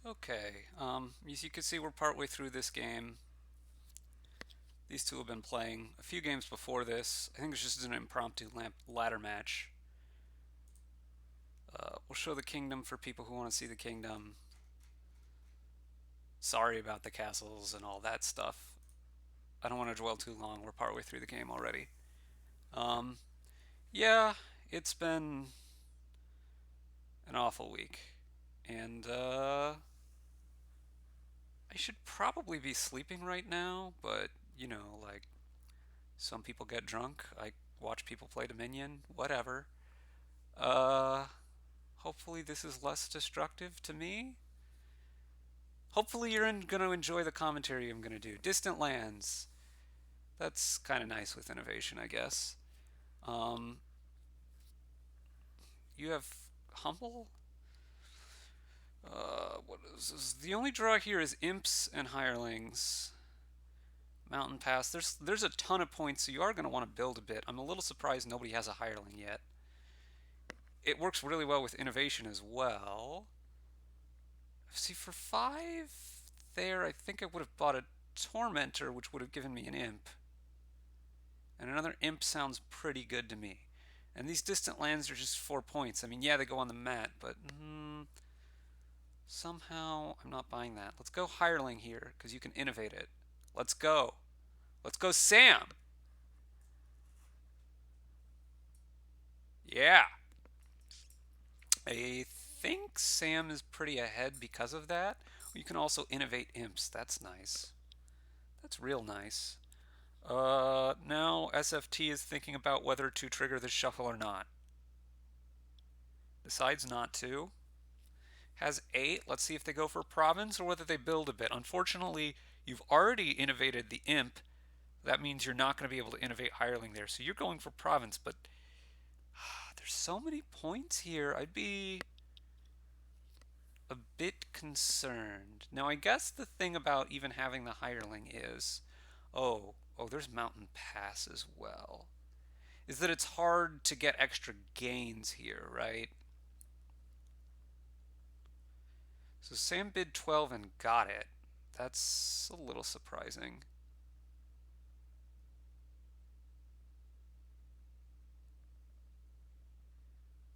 Okay, as you can see, we're partway through this game. These two have been playing a few games before this. I think it's just an impromptu ladder match. We'll show the kingdom for people who want to see the kingdom. Sorry about the castles and all that stuff. I don't want to dwell too long. We're partway through the game already. Um, yeah, it's been an awful week. And, I should probably be sleeping right now, but, like, some people get drunk. I watch people play Dominion, whatever. Uh, Hopefully this is less destructive to me. Hopefully you're gonna enjoy the commentary I'm gonna do. Distant Lands. That's kind of nice with innovation, I guess. Um, you have Humble. What is this? The only draw here is Imps and Hirelings. Mountain Pass. There's a ton of points, so you are gonna want to build a bit. I'm a little surprised nobody has a Hireling yet. It works really well with innovation as well. See, for 5 there, I think I would have bought a Tormentor, which would have given me an Imp. And another Imp sounds pretty good to me. And these distant lands are just 4 points. I mean, yeah, they go on the mat, but somehow I'm not buying that. Let's go Hireling here, because you can innovate it. Let's go. Let's go Sam. Yeah. I think Sam is pretty ahead because of that. You can also innovate Imps. That's nice. That's real nice. Now SFT is thinking about whether to trigger the shuffle or not. Decides not to. Has 8. Let's see if they go for province or whether they build a bit. Unfortunately, you've already innovated the imp. That means you're not going to be able to innovate hireling there. So you're going for province, but there's so many points here. I'd be a bit concerned. Now, I guess the thing about even having the hireling is, there's mountain pass as well, is that it's hard to get extra gains here, right? So Sam bid 12 and got it. That's a little surprising.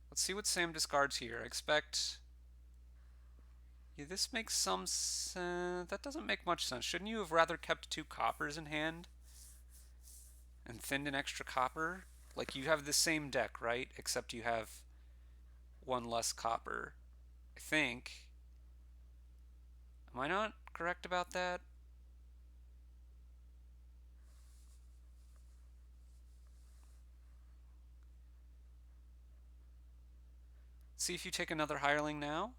Let's see what Sam discards here. I expect... Yeah, this makes some sense. That doesn't make much sense. Shouldn't you have rather kept 2 coppers in hand and thinned an extra copper? Like, you have the same deck, right? Except you have 1 less copper. I think. Am I not correct about that? See if you take another hireling now.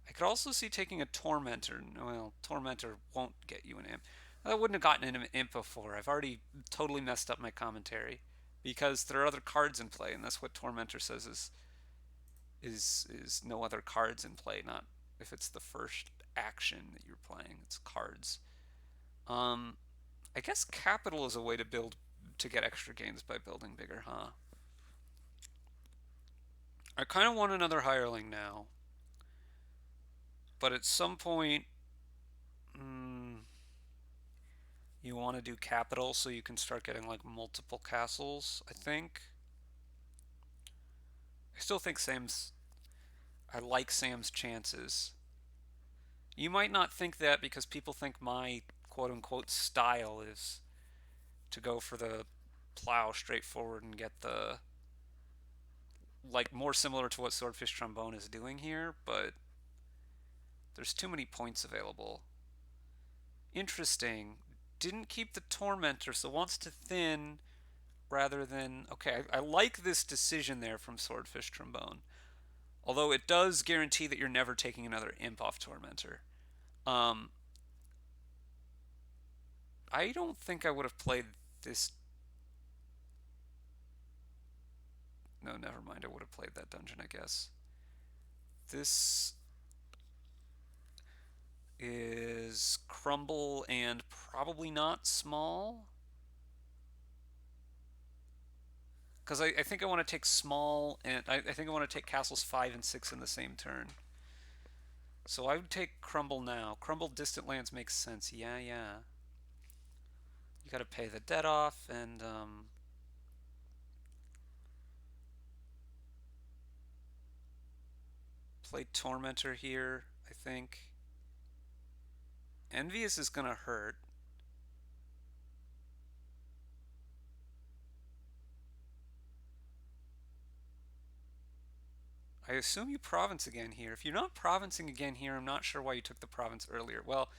I could also see taking a Tormentor. Well, Tormentor won't get you an imp. I wouldn't have gotten an imp before. I've already totally messed up my commentary because there are other cards in play, and that's what Tormentor says is no other cards in play. Not if it's the first action that you're playing. It's cards. Um, I guess capital is a way to get extra gains by building bigger, huh? I kind of want another hireling now, but at some point, mm, you want to do capital so you can start getting like multiple castles, I think. I still think I like Sam's chances. You might not think that because people think my quote unquote style is to go for the plow straight forward and get the, like, more similar to what swordfishtrombone is doing here, but there's too many points available. Interesting. Didn't keep the Tormentor, so wants to thin rather than... Okay, I like this decision there from swordfishtrombone. Although it does guarantee that you're never taking another imp off Tormentor. Um, I don't think I would have played this... No, never mind. I would have played that dungeon, I guess. This is crumble and probably not small. Because I think I want to take small, and I think I want to take castles 5 and 6 in the same turn. So I would take Crumble now. Crumble distant lands makes sense. Yeah, yeah. You gotta pay the debt off and play Tormentor here, I think. Envious is gonna hurt. I assume you province again here. If you're not provincing again here, I'm not sure why you took the province earlier. Well,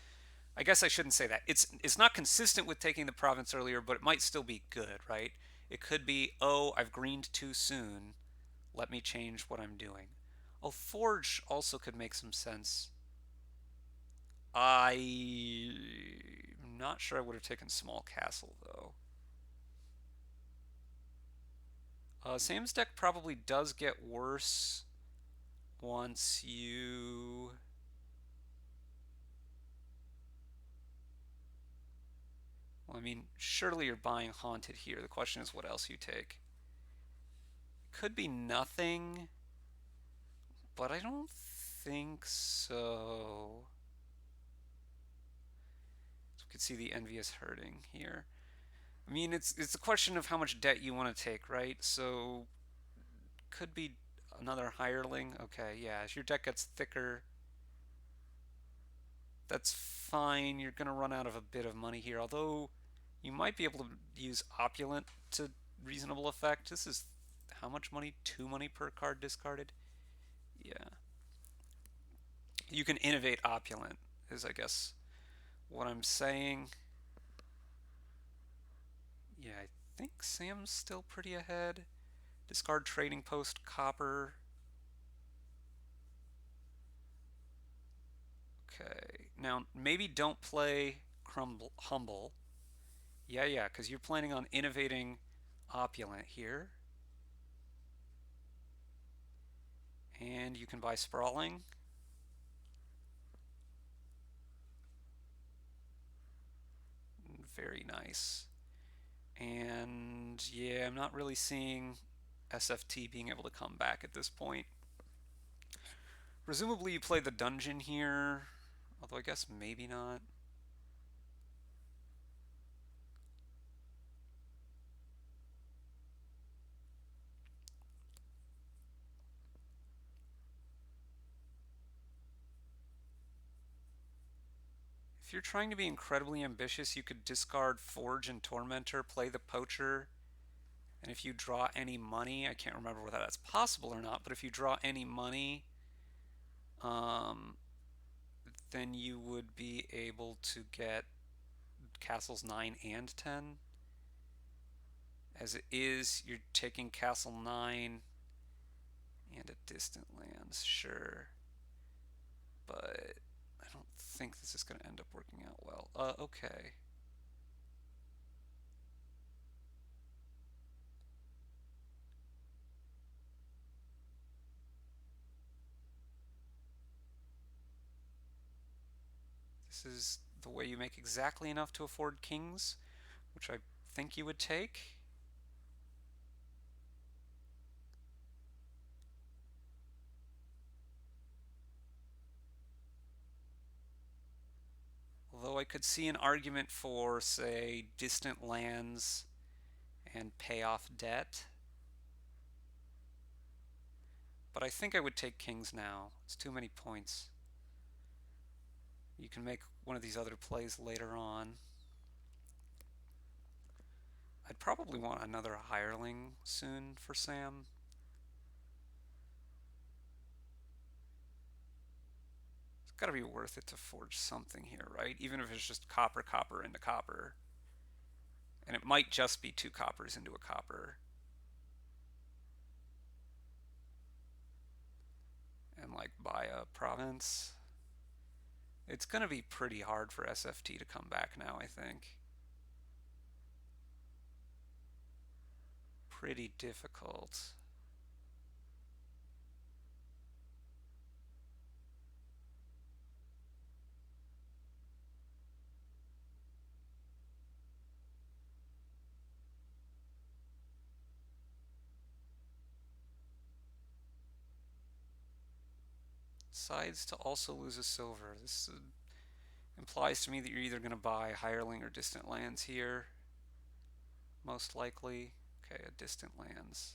I guess I shouldn't say that. It's not consistent with taking the province earlier, but it might still be good, right? It could be, oh, I've greened too soon. Let me change what I'm doing. Oh, Forge also could make some sense. I'm not sure I would have taken Small Castle, though. Sam's deck probably does get worse once you... Well, I mean, surely you're buying Haunted here. The question is what else you take. Could be nothing, but I don't think so. So we could see the Envious hurting here. I mean, it's a question of how much debt you want to take, right? So could be another hireling. Okay, yeah. As your deck gets thicker, that's fine. You're gonna run out of a bit of money here. Although you might be able to use Opulent to reasonable effect. This is how much money? 2 money per card discarded. Yeah. You can innovate Opulent, is I guess what I'm saying. Yeah, I think Sam's still pretty ahead. Discard Trading Post Copper. Okay. Now, maybe don't play Humble. Yeah, yeah, because you're planning on innovating Opulent here. And you can buy Sprawling. Very nice. And yeah, I'm not really seeing SFT being able to come back at this point. Presumably you play the dungeon here, although I guess maybe not. If you're trying to be incredibly ambitious, you could discard Forge and Tormentor, play the Poacher, and if you draw any money, I can't remember whether that's possible or not, but if you draw any money, um, then you would be able to get castles 9 and 10. As it is, you're taking castle 9 and a distant lands, sure. But I don't think this is going to end up working out well. Okay. This is the way you make exactly enough to afford kings, which I think you would take. Although I could see an argument for, say, distant lands and pay off debt. But I think I would take kings now. It's too many points. You can make one of these other plays later on. I'd probably want another hireling soon for Sam. It's got to be worth it to forge something here, right? Even if it's just copper, copper into copper. And it might just be 2 coppers into a copper. And like buy a province. It's going to be pretty hard for SFT to come back now, I think. Pretty difficult. decides to also lose a silver. This implies to me that you're either going to buy hireling or distant lands here. Most likely. Okay, a distant lands.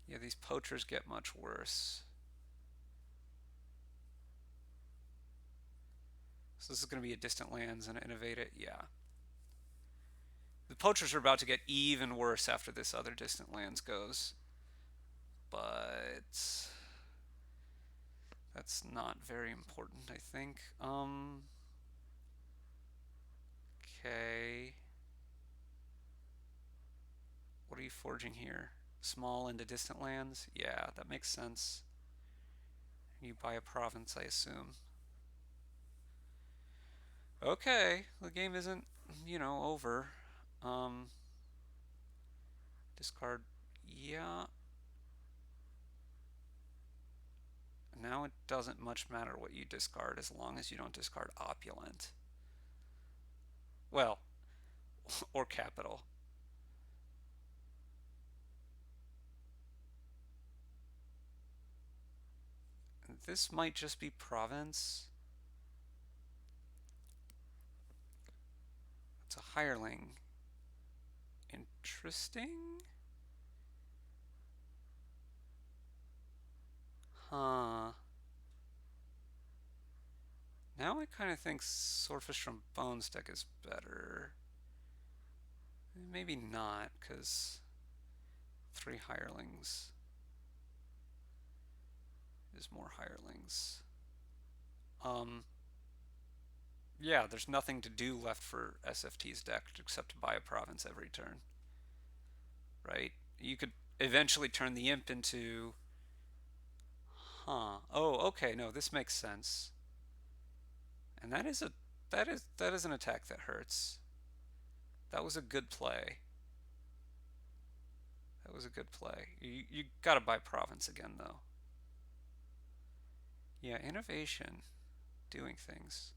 Yeah, these poachers get much worse. So this is going to be a distant lands and innovate it. Yeah. The poachers are about to get even worse after this other distant lands goes. But that's not very important, I think. Okay. What are you forging here? Small into distant lands? Yeah, that makes sense. You buy a province, I assume. Okay, the game isn't, over. Um, discard, yeah. Now it doesn't much matter what you discard as long as you don't discard opulent. Well, or capital. This might just be province. It's a hireling. Interesting. Huh. Now I kind of think swordfishtrombone deck is better. Maybe not, because 3 hirelings is more hirelings. Yeah, there's nothing to do left for SFT's deck except to buy a province every turn. Right? You could eventually turn the imp into... Huh. Oh, okay, no, this makes sense. And that is an attack that hurts. That was a good play. That was a good play. You gotta buy province again though. Yeah, innovation, doing things.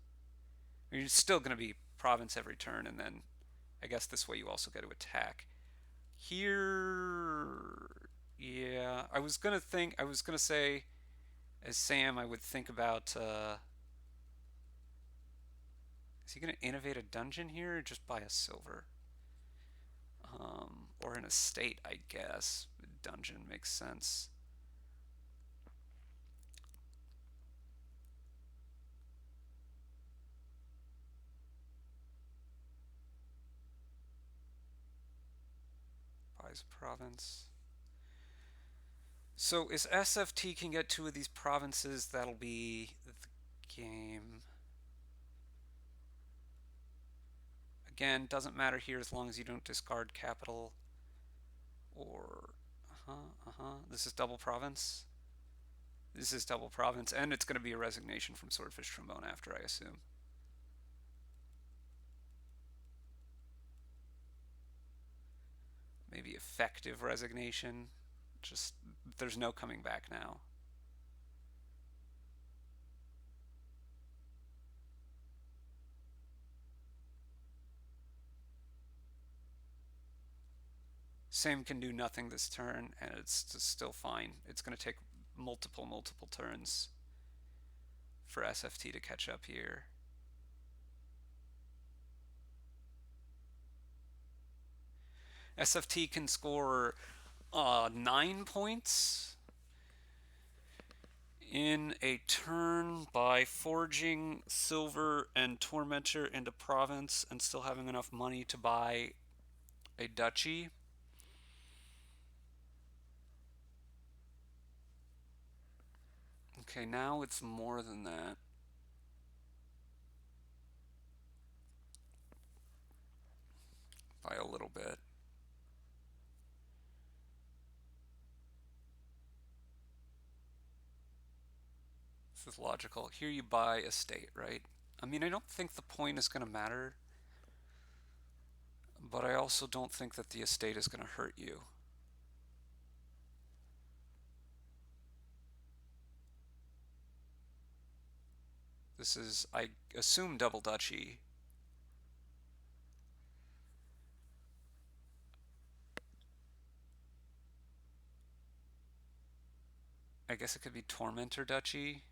You're still gonna be province every turn, and then I guess this way you also get to attack. Here, yeah, I was gonna say, as Sam, I would think about. Is he gonna innovate a dungeon here, or just buy a silver? Or an estate, I guess. Dungeon makes sense. Buys a province. So as SFT can get 2 of these provinces, that'll be the game. Again, doesn't matter here as long as you don't discard capital or... This is double province. This is double province, and it's going to be a resignation from swordfishtrombone after, I assume. Maybe effective resignation. Just, there's no coming back now. SamE can do nothing this turn, and it's still fine. It's going to take multiple turns for SFT to catch up here. SFT can score 9 points in a turn by forging silver and tormentor into province and still having enough money to buy a duchy. Okay, now it's more than that. By a little bit. This is logical. Here you buy a state, right? I mean, I don't think the point is going to matter, but I also don't think that the estate is going to hurt you. This is, I assume, double duchy. I guess it could be Tormentor Duchy.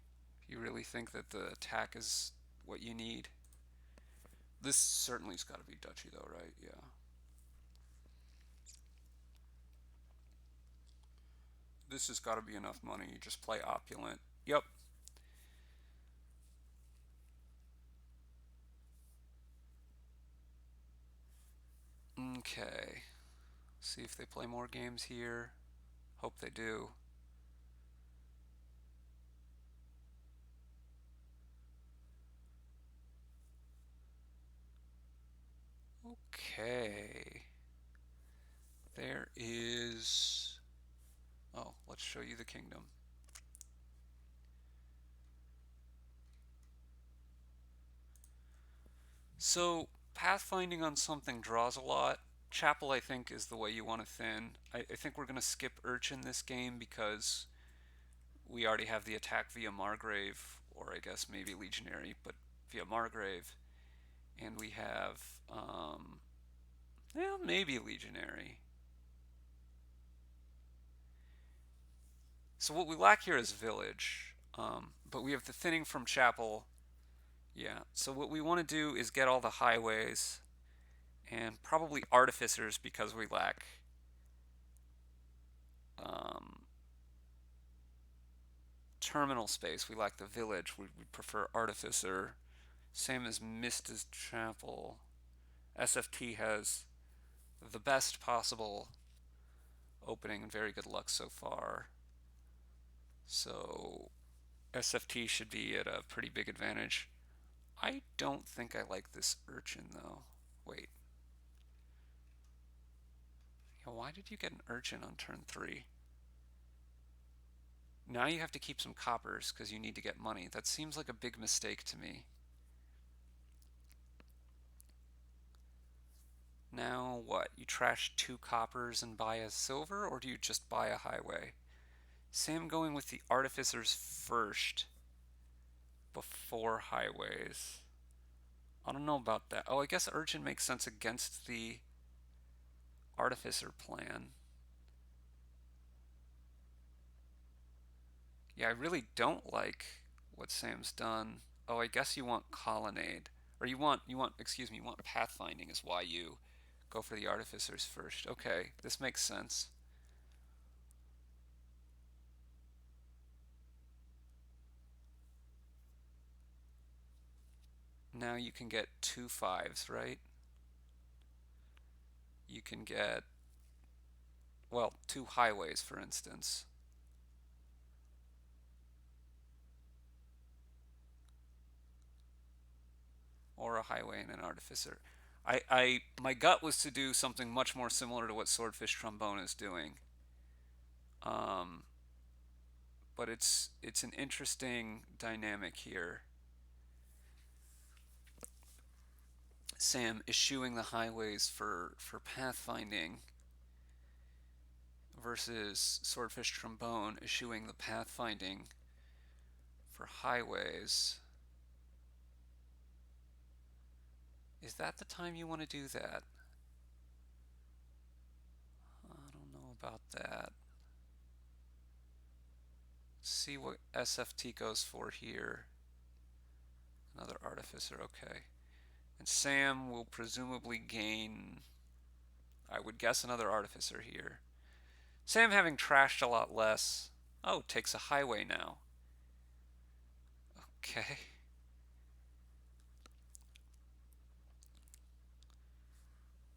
If you really think that the attack is what you need. This certainly's got to be Duchy though, right? Yeah. This has got to be enough money. You just play Opulent. Yep. Okay. See if they play more games here. Hope they do. Okay. There is... Oh, let's show you the kingdom. So, pathfinding on something draws a lot. Chapel, I think, is the way you want to thin. I think we're going to skip Urchin this game because we already have the attack via Margrave, or I guess maybe Legionary, but via Margrave. And we have, well, maybe Legionary. So what we lack here is Village, but we have the thinning from Chapel. Yeah, so what we want to do is get all the highways and probably Artificers because we lack um, terminal space. We lack the Village. We prefer Artificer. Same as Mist as Chapel. SFT has the best possible opening and very good luck so far. So SFT should be at a pretty big advantage. I don't think I like this Urchin though. Wait. Yeah, why did you get an Urchin on turn 3? Now you have to keep some coppers because you need to get money. That seems like a big mistake to me. Now what? You trash 2 coppers and buy a silver, or do you just buy a highway? Sam going with the artificers first before highways. I don't know about that. Oh, I guess Urchin makes sense against the artificer plan. Yeah, I really don't like what Sam's done. Oh, I guess you want colonnade. Or excuse me, you want pathfinding is why you go for the artificers first. Okay, this makes sense. Now you can get 2 5s, right? You can get, well, 2 highways, for instance. Or a highway and an artificer. My gut was to do something much more similar to what Swordfishtrombone is doing. Um, but it's an interesting dynamic here. Sam eschewing the highways for pathfinding versus Swordfishtrombone eschewing the pathfinding for highways. Is that the time you want to do that? I don't know about that. See what SFT goes for here. Another artificer, okay. And Sam will presumably gain, I would guess, another artificer here. Sam having trashed a lot less. Oh, takes a highway now. Okay.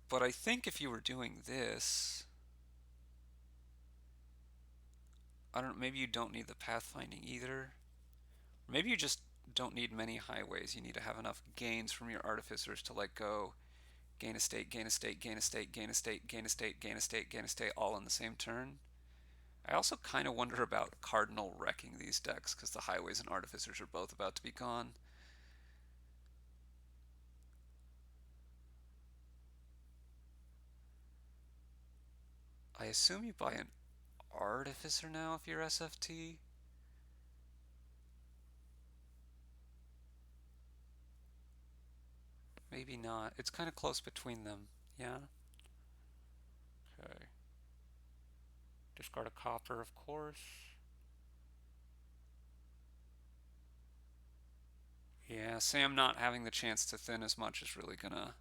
But I think if you were doing this, I don't know, maybe you don't need the pathfinding either. Maybe you just don't need many highways. You need to have enough gains from your artificers to let go. Gain a state, gain a state, gain a state, gain a state, gain a state, gain a state, gain a state, all in the same turn. I also kind of wonder about Cardinal wrecking these decks because the highways and artificers are both about to be gone. I assume you buy an artificer now if you're SFT. Maybe not. It's kind of close between them. Yeah? Okay. Discard a copper, of course. Yeah, Sam not having the chance to thin as much is really gonna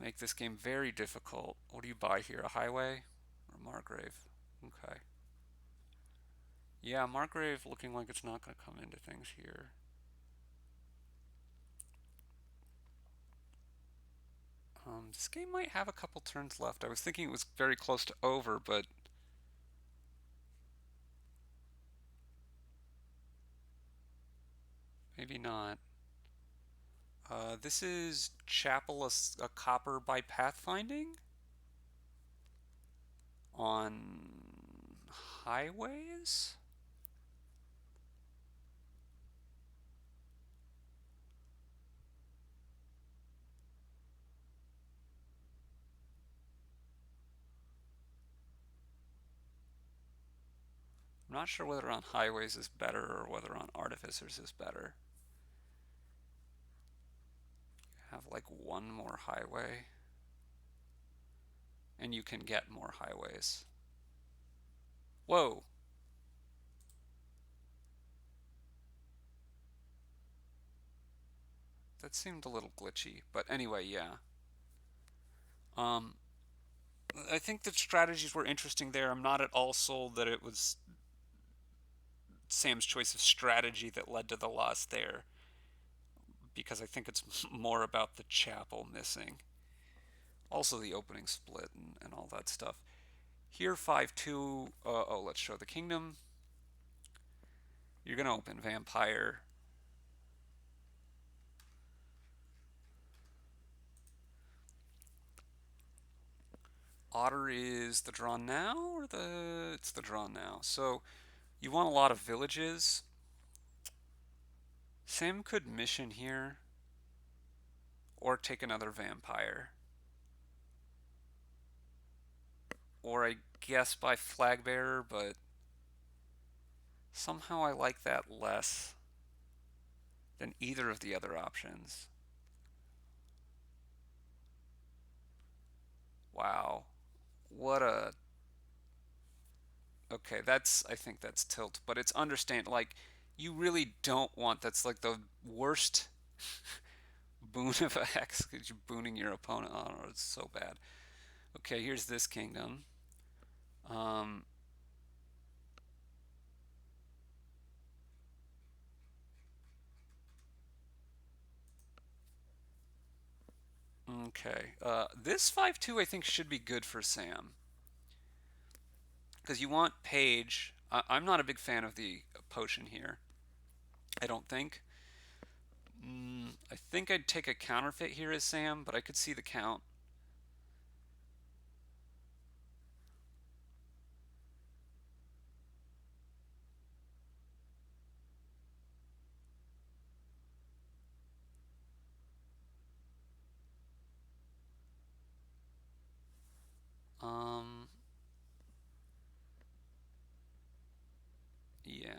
make this game very difficult. What do you buy here? A highway or Margrave? Okay. Yeah, Margrave looking like it's not gonna come into things here. This game might have a couple turns left. I was thinking it was very close to over, but maybe not. This is Chapel, a copper by pathfinding on highways? I'm not sure whether on highways is better or whether on artificers is better. Have like one more highway, and you can get more highways. Whoa! That seemed a little glitchy, but anyway, yeah. Um, I think the strategies were interesting there. I'm not at all sold that it was Sam's choice of strategy that led to the loss there, because I think it's more about the chapel missing. Also the opening split and all that stuff. Here, 5-2. Oh, let's show the kingdom. You're going to open Vampire. Otter is the draw now, or it's the draw now. So you want a lot of villages. Sam could mission here, or take another Vampire. Or I guess by Flag Bearer, but somehow I like that less than either of the other options. Wow. What a... Okay, I think that's tilt, but it's understand, like, you really don't want, that's like the worst boon of a hex, because you're booning your opponent. Oh, it's so bad. Okay, here's this kingdom. Um, okay, this 5-2 I think should be good for Sam. Because you want Page. I'm not a big fan of the potion here. I don't think. I think I'd take a counterfeit here as Sam, but I could see the count. Um, yeah.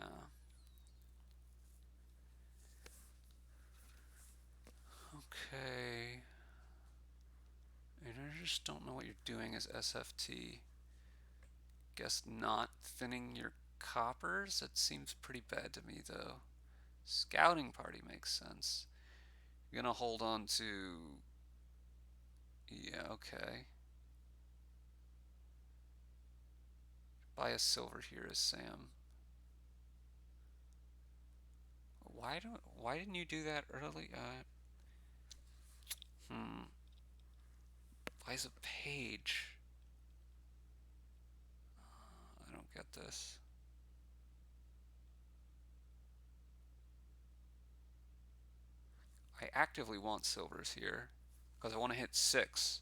Okay. And I just don't know what you're doing as SFT. Guess not thinning your coppers? That seems pretty bad to me, though. Scouting party makes sense. You're gonna hold on to... Yeah, okay. Buy a silver here as Sam. Why didn't you do that early? Hmm. Buys a page. I don't get this. I actively want silvers here because I want to hit 6.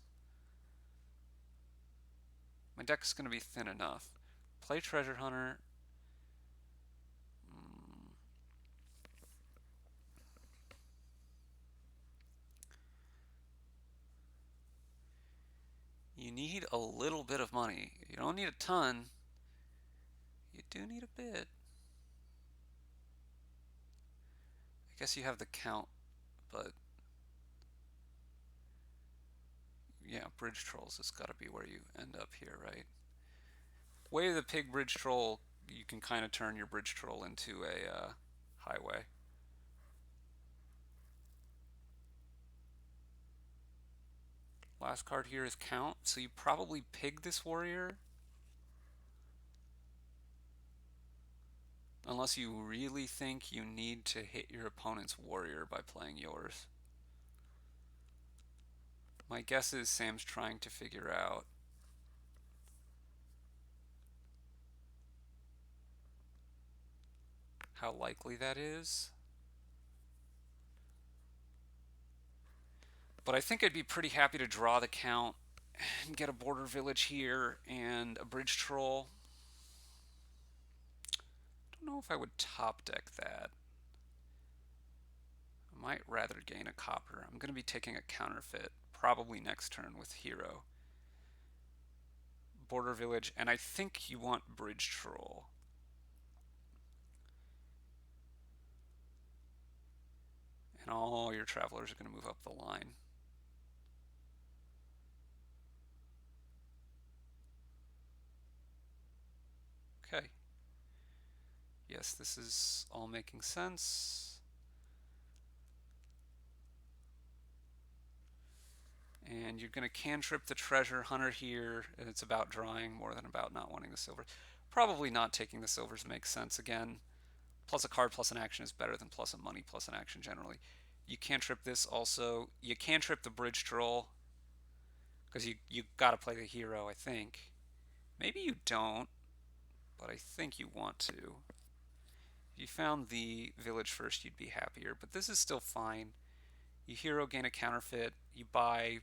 My deck is going to be thin enough. Play Treasure Hunter. You need a little bit of money. You don't need a ton. You do need a bit. I guess you have the count, but Yeah, bridge trolls has got to be where you end up here, right? Way of the Pig bridge troll, you can kind of turn your bridge troll into a highway. Last card here is Count, so you probably pig this warrior. Unless you really think you need to hit your opponent's warrior by playing yours. My guess is Sam's trying to figure out how likely that is. But I think I'd be pretty happy to draw the Count and get a border village here and a bridge troll. I don't know if I would top deck that. I might rather gain a copper. I'm going to be taking a counterfeit probably next turn with hero. Border village, and I think you want bridge troll. And all your travelers are going to move up the line. Okay. Yes, this is all making sense. And you're going to cantrip the treasure hunter here, and it's about drawing more than about not wanting the silver. Probably not taking the silvers makes sense again. Plus a card plus an action is better than plus a money plus an action generally. You cantrip this also. You cantrip the bridge troll, because you got to play the hero, I think. Maybe you don't, but I think you want to. If you found the village first, you'd be happier, but this is still fine. You hero gain a counterfeit, you buy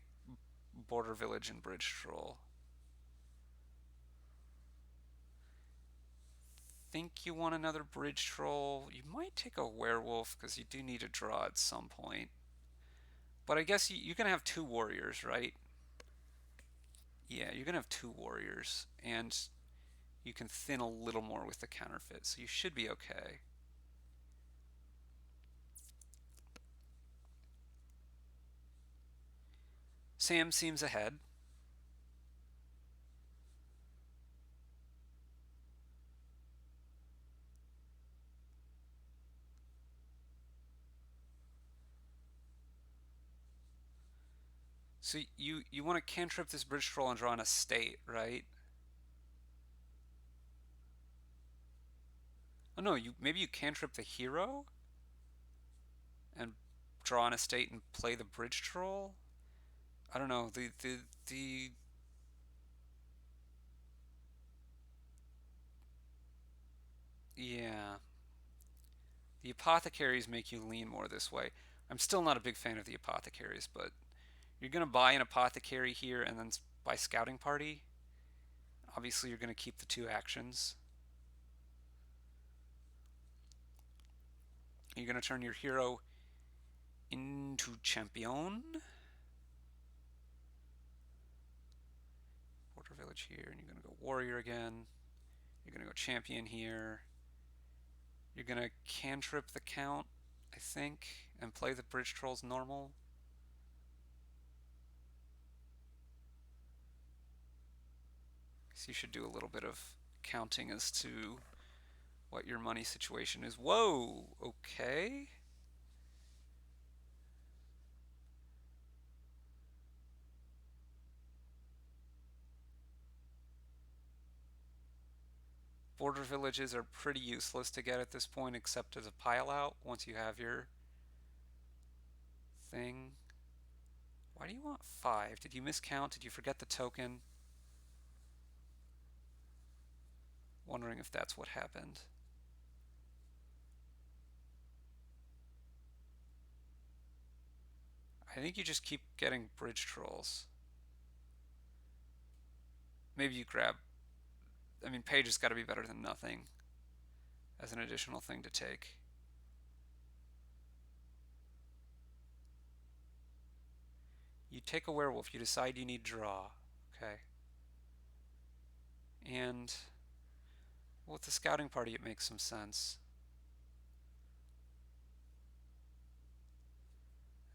border village and bridge troll. Think you want another bridge troll. You might take a werewolf because you do need to draw at some point. But I guess you're going to have two warriors, right? Yeah, you're going to have two warriors, and you can thin a little more with the counterfeit, so you should be okay. Sam seems ahead. So you want to cantrip this bridge troll and draw an estate, right? Oh no, maybe you cantrip the hero and draw an estate and play the bridge troll. I don't know. The yeah. The apothecaries make you lean more this way. I'm still not a big fan of the apothecaries, but you're going to buy an apothecary here and then buy scouting party. Obviously, you're going to keep the two actions. You're going to turn your hero into champion. Border village here, and you're going to go warrior again. You're going to go champion here. You're going to cantrip the count, I think, and play the bridge trolls normal. So you should do a little bit of counting as to what your money situation is. Whoa, okay. Border villages are pretty useless to get at this point, except as a pile out once you have your thing. Why do you want 5? Did you miscount? Did you forget the token? Wondering if that's what happened. I think you just keep getting bridge trolls. Maybe you grab... I mean, page has got to be better than nothing as an additional thing to take. You take a werewolf. You decide you need draw. Okay. And with the scouting party, it makes some sense.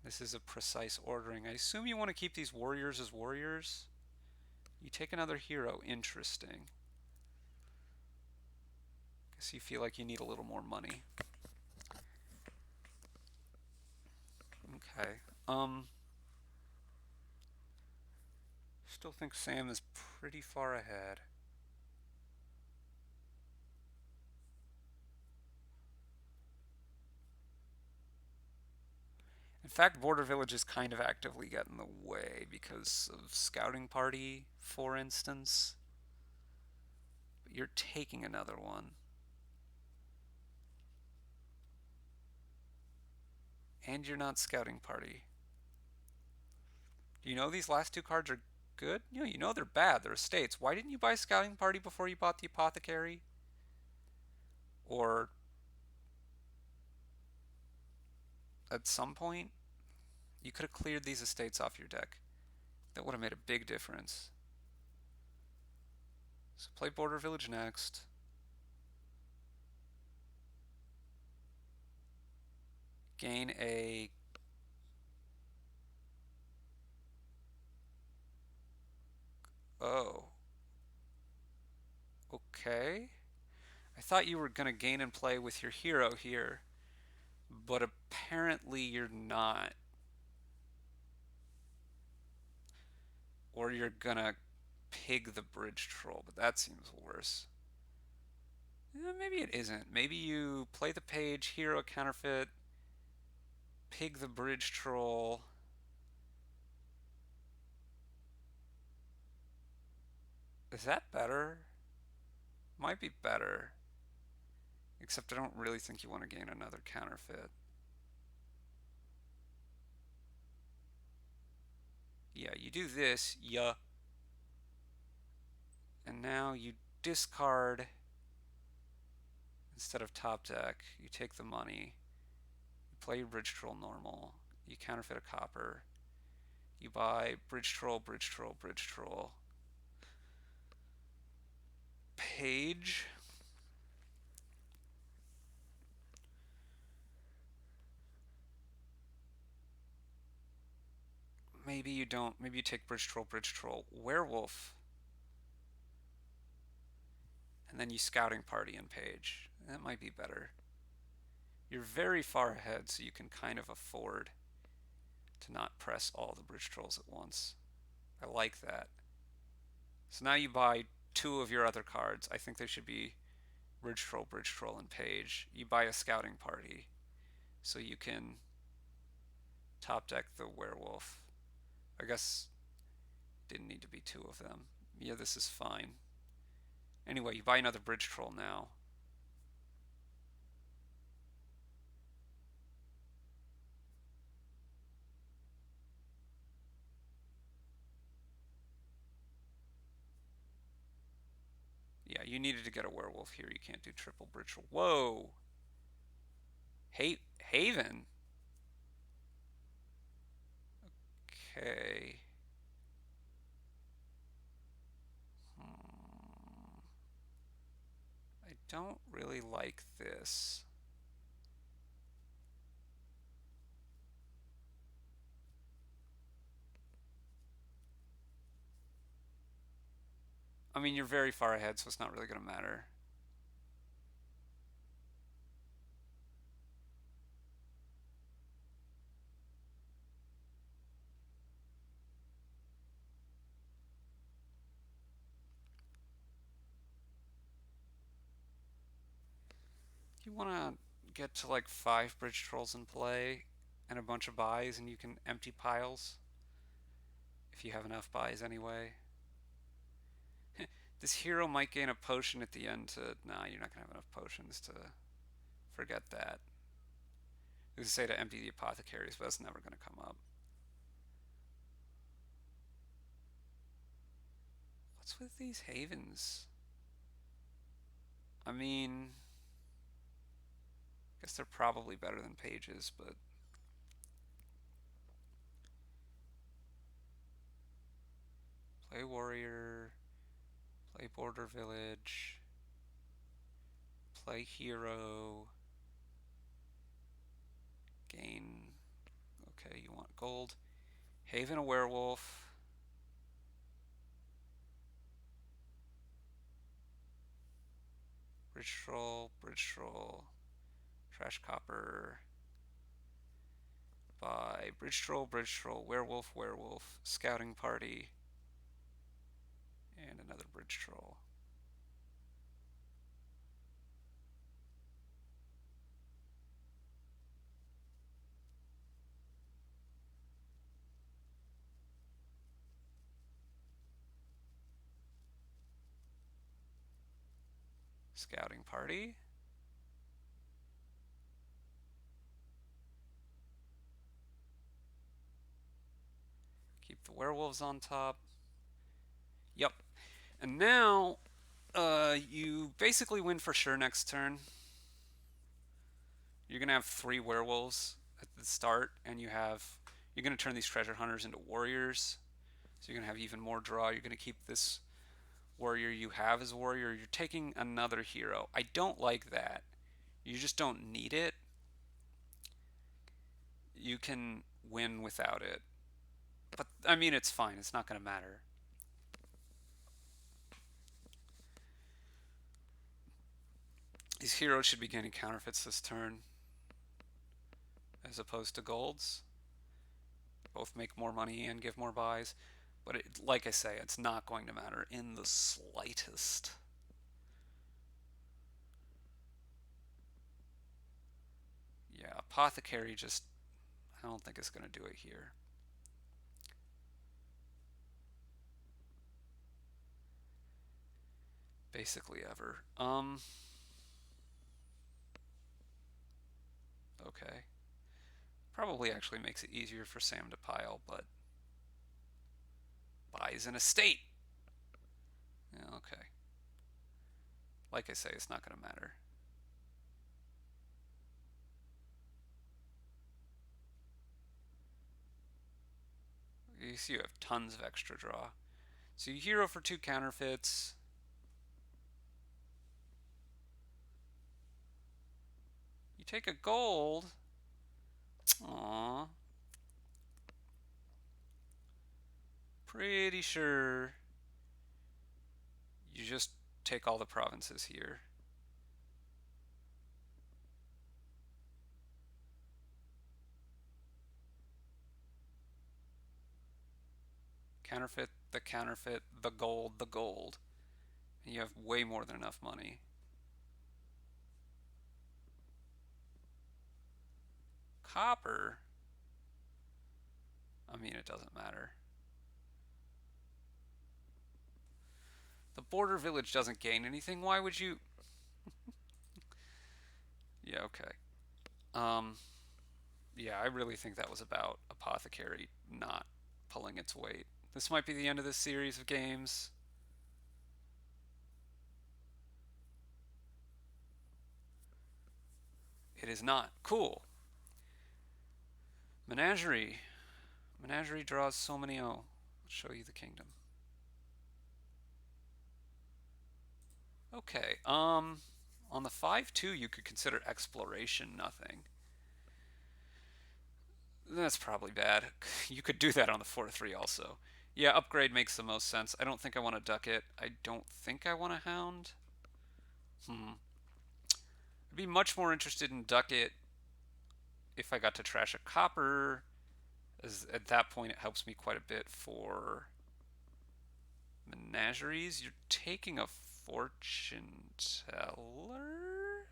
This is a precise ordering. I assume you want to keep these warriors as warriors. You take another hero. Interesting. Guess you feel like you need a little more money. Okay. Still think Sam is pretty far ahead. In fact, Border Village is kind of actively getting in the way because of Scouting Party, for instance. But you're taking another one. And you're not Scouting Party. Do you know these last two cards are good? You know they're bad. They're estates. Why didn't you buy Scouting Party before you bought the Apothecary? Or at some point, you could have cleared these estates off your deck. That would have made a big difference. So play Border Village next. Gain a... Oh. Okay. I thought you were going to gain and play with your hero here, but apparently you're not. Or you're going to pig the bridge troll, but that seems worse. Maybe it isn't. Maybe you play the page, hero counterfeit, pig the bridge troll. Is that better? Might be better. Except I don't really think you want to gain another counterfeit. Yeah, you do this, yeah. And now you discard instead of top deck. You take the money. You play your bridge troll normal. You counterfeit a copper. You buy bridge troll, bridge troll, bridge troll. Page. Maybe you don't. Maybe you take bridge troll, bridge troll. Werewolf. And then you scouting party in page. That might be better. You're very far ahead, so you can kind of afford to not press all the bridge trolls at once. I like that. So now you buy two of your other cards. I think they should be bridge troll, and page. You buy a scouting party, so you can top deck the werewolf. I guess didn't need to be two of them. Yeah, this is fine. Anyway, you buy another bridge troll now. Yeah, you needed to get a werewolf here. You can't do triple bridge troll. Whoa! Haven? Okay. I don't really like this. I mean, you're very far ahead, so it's not really going to matter. You want to get to like 5 bridge trolls in play and a bunch of buys, and you can empty piles if you have enough buys anyway. This hero might gain a potion at the end to... Nah, you're not going to have enough potions to forget that. I was going to say to empty the apothecaries, but that's never going to come up. What's with these havens? I mean, I guess they're probably better than pages, but... Play warrior, play border village, play hero, gain... Okay, you want gold. Haven a werewolf. Bridge troll, trash copper. Buy bridge troll, werewolf, scouting party, and another bridge troll. Scouting party. Keep the werewolves on top. Yep. And now, you basically win for sure next turn. You're gonna have 3 werewolves at the start, and you're gonna turn these treasure hunters into warriors. So you're gonna have even more draw. You're gonna keep this warrior you have as a warrior. You're taking another hero. I don't like that. You just don't need it. You can win without it. But, I mean, it's fine. It's not going to matter. These heroes should be getting counterfeits this turn, as opposed to golds. Both make more money and give more buys. But like I say, it's not going to matter in the slightest. Yeah, Apothecary just, I don't think it's going to do it here. Basically ever. Okay. Probably actually makes it easier for Sam to pile, but buys an estate. Yeah, okay. Like I say, it's not going to matter. You see you have tons of extra draw. So you hero for 2 counterfeits. You take a gold. Aww. Pretty sure you just take all the provinces here. Counterfeit, the gold. And you have way more than enough money. Copper? I mean, it doesn't matter. The border village doesn't gain anything. Why would you? Yeah, okay. Yeah, I really think that was about Apothecary not pulling its weight. This might be the end of this series of games. It is not. Cool. Menagerie. Menagerie draws so many. Oh, I'll show you the kingdom. Okay. On the 5-2, you could consider exploration nothing. That's probably bad. You could do that on the 4-3 also. Yeah, upgrade makes the most sense. I don't think I want to duck it. I don't think I want to hound. I'd be much more interested in duck it if I got to trash a copper, as at that point it helps me quite a bit for menageries. You're taking a fortune teller?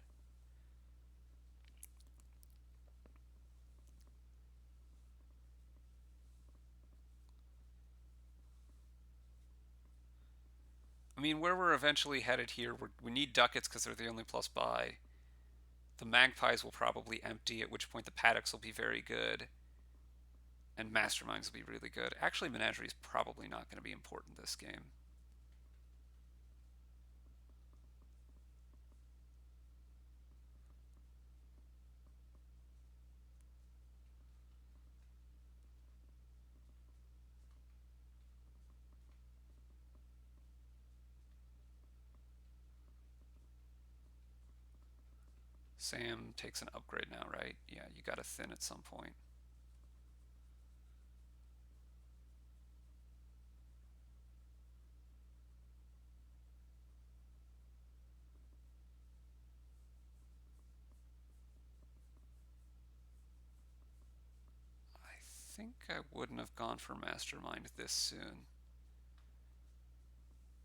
I mean, where we're eventually headed here, we need ducats because they're the only plus buy. The magpies will probably empty, at which point the paddocks will be very good. And masterminds will be really good. Actually, menagerie is probably not going to be important this game. Sam takes an upgrade now, right? Yeah, you got to thin at some point. think I wouldn't have gone for Mastermind this soon.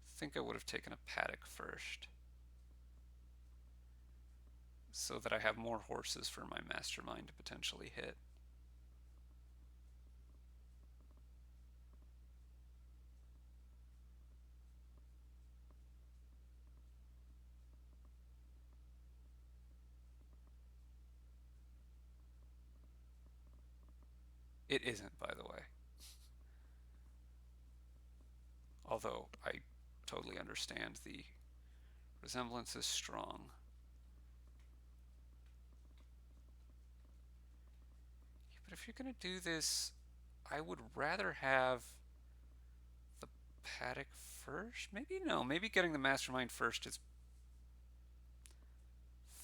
I think I would have taken a paddock first, so that I have more horses for my Mastermind to potentially hit. It isn't, by the way. Although I totally understand the resemblance is strong. But if you're going to do this, I would rather have the paddock first. Maybe no. Maybe getting the Mastermind first is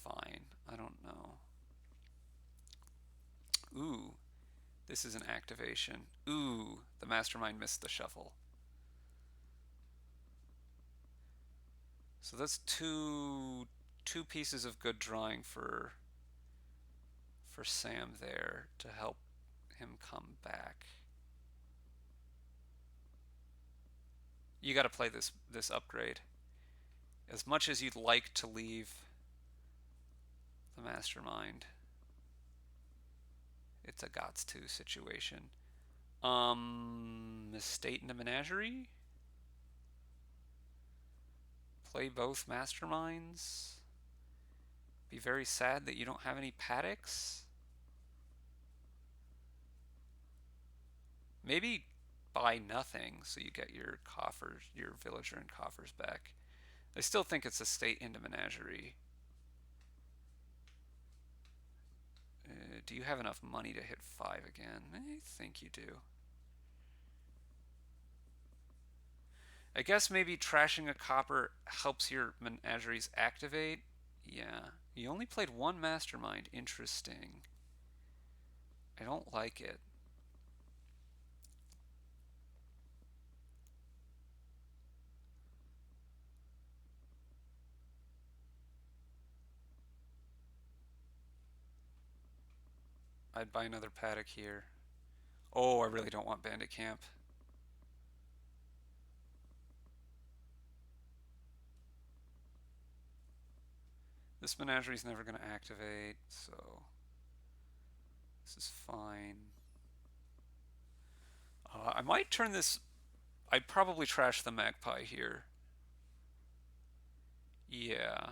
fine. I don't know. Ooh, this is an activation. Ooh, the Mastermind missed the shuffle. So that's two pieces of good drawing for Sam there to help him come back. You got to play this upgrade. As much as you'd like to leave the Mastermind, it's a gots to situation. Estate into Menagerie? Play both Masterminds? Be very sad that you don't have any paddocks? Maybe buy nothing so you get your coffers, your villager and coffers back. I still think it's Estate into Menagerie. Do you have enough money to hit 5 again? I think you do. I guess maybe trashing a copper helps your menageries activate. Yeah. You only played one Mastermind. Interesting. I don't like it. I'd buy another paddock here. Oh, I really don't want Bandit Camp. This menagerie's never going to activate, so this is fine. I might turn this... I'd probably trash the magpie here. Yeah.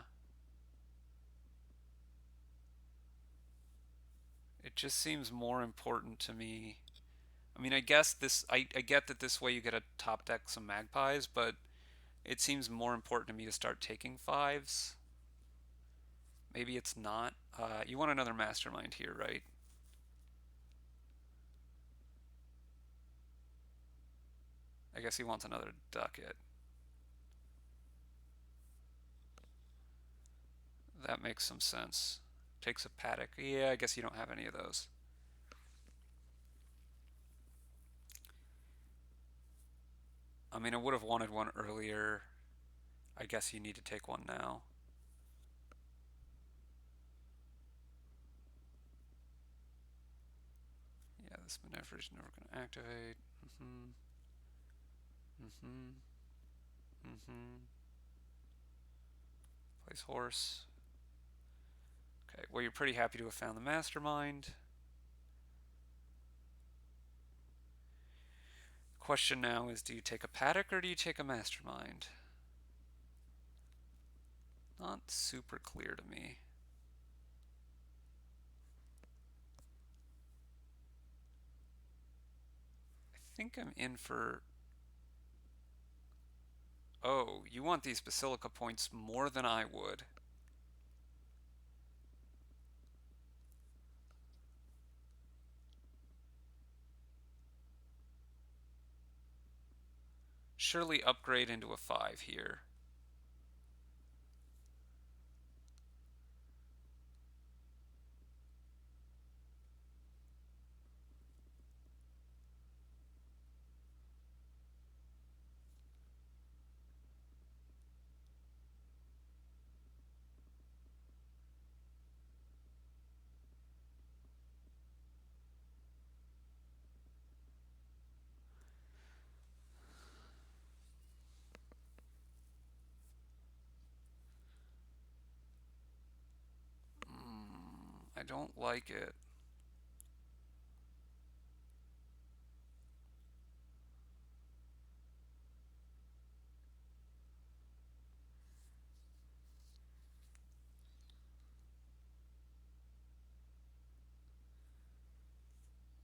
It just seems more important to me. I mean, I guess this... I get that this way you get a top deck some magpies, but it seems more important to me to start taking 5s. Maybe it's not. You want another Mastermind here, right? I guess he wants another ducat. That makes some sense. Takes a paddock. Yeah, I guess you don't have any of those. I mean, I would have wanted one earlier. I guess you need to take one now. Yeah, this maneuver is never going to activate. Plays horse. Okay, well, you're pretty happy to have found the Mastermind. Question now is, do you take a paddock or do you take a Mastermind? Not super clear to me. I think I'm in for... Oh, you want these Basilica points more than I would. Surely upgrade into a 5 here. I don't like it.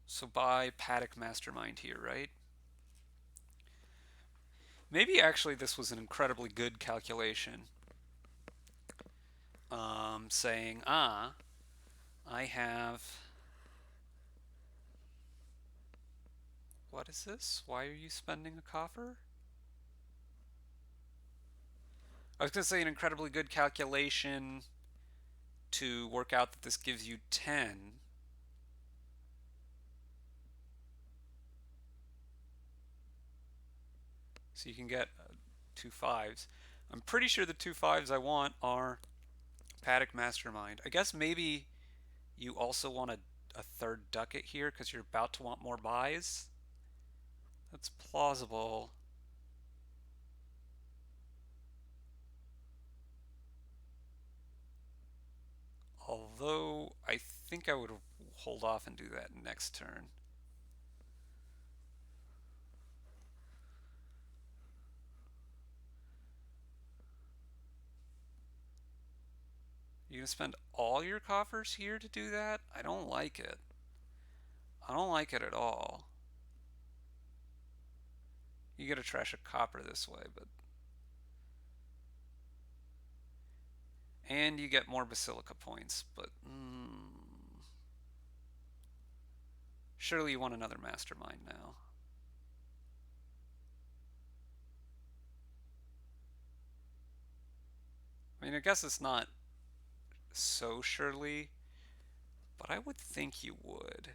So buy Paddock Mastermind here, right? Maybe actually this was an incredibly good calculation. Saying, I have. What is this? Why are you spending a coffer? I was going to say an incredibly good calculation to work out that this gives you 10. So you can get two fives. I'm pretty sure the two fives I want are Paddock Mastermind. I guess maybe you also want a third ducat here because you're about to want more buys. That's plausible. Although I think I would hold off and do that next turn. You gonna spend all your coffers here to do that? I don't like it. I don't like it at all. You gotta trash a copper this way, but and you get more basilica points, but surely you want another mastermind now. I mean, I guess it's not so surely, but I would think you would.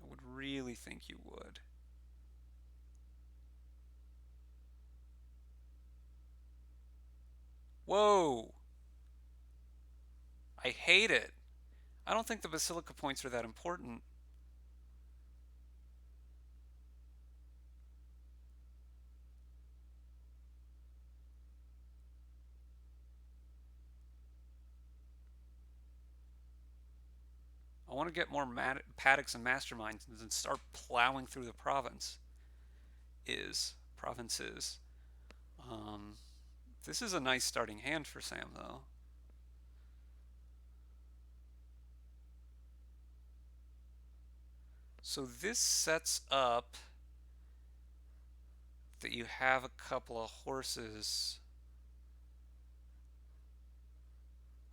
I would really think you would. Whoa! I hate it. I don't think the basilica points are that important. I want to get more paddocks and masterminds and then start plowing through the provinces. Um, this is a nice starting hand for Sam, though. So this sets up that you have a couple of horses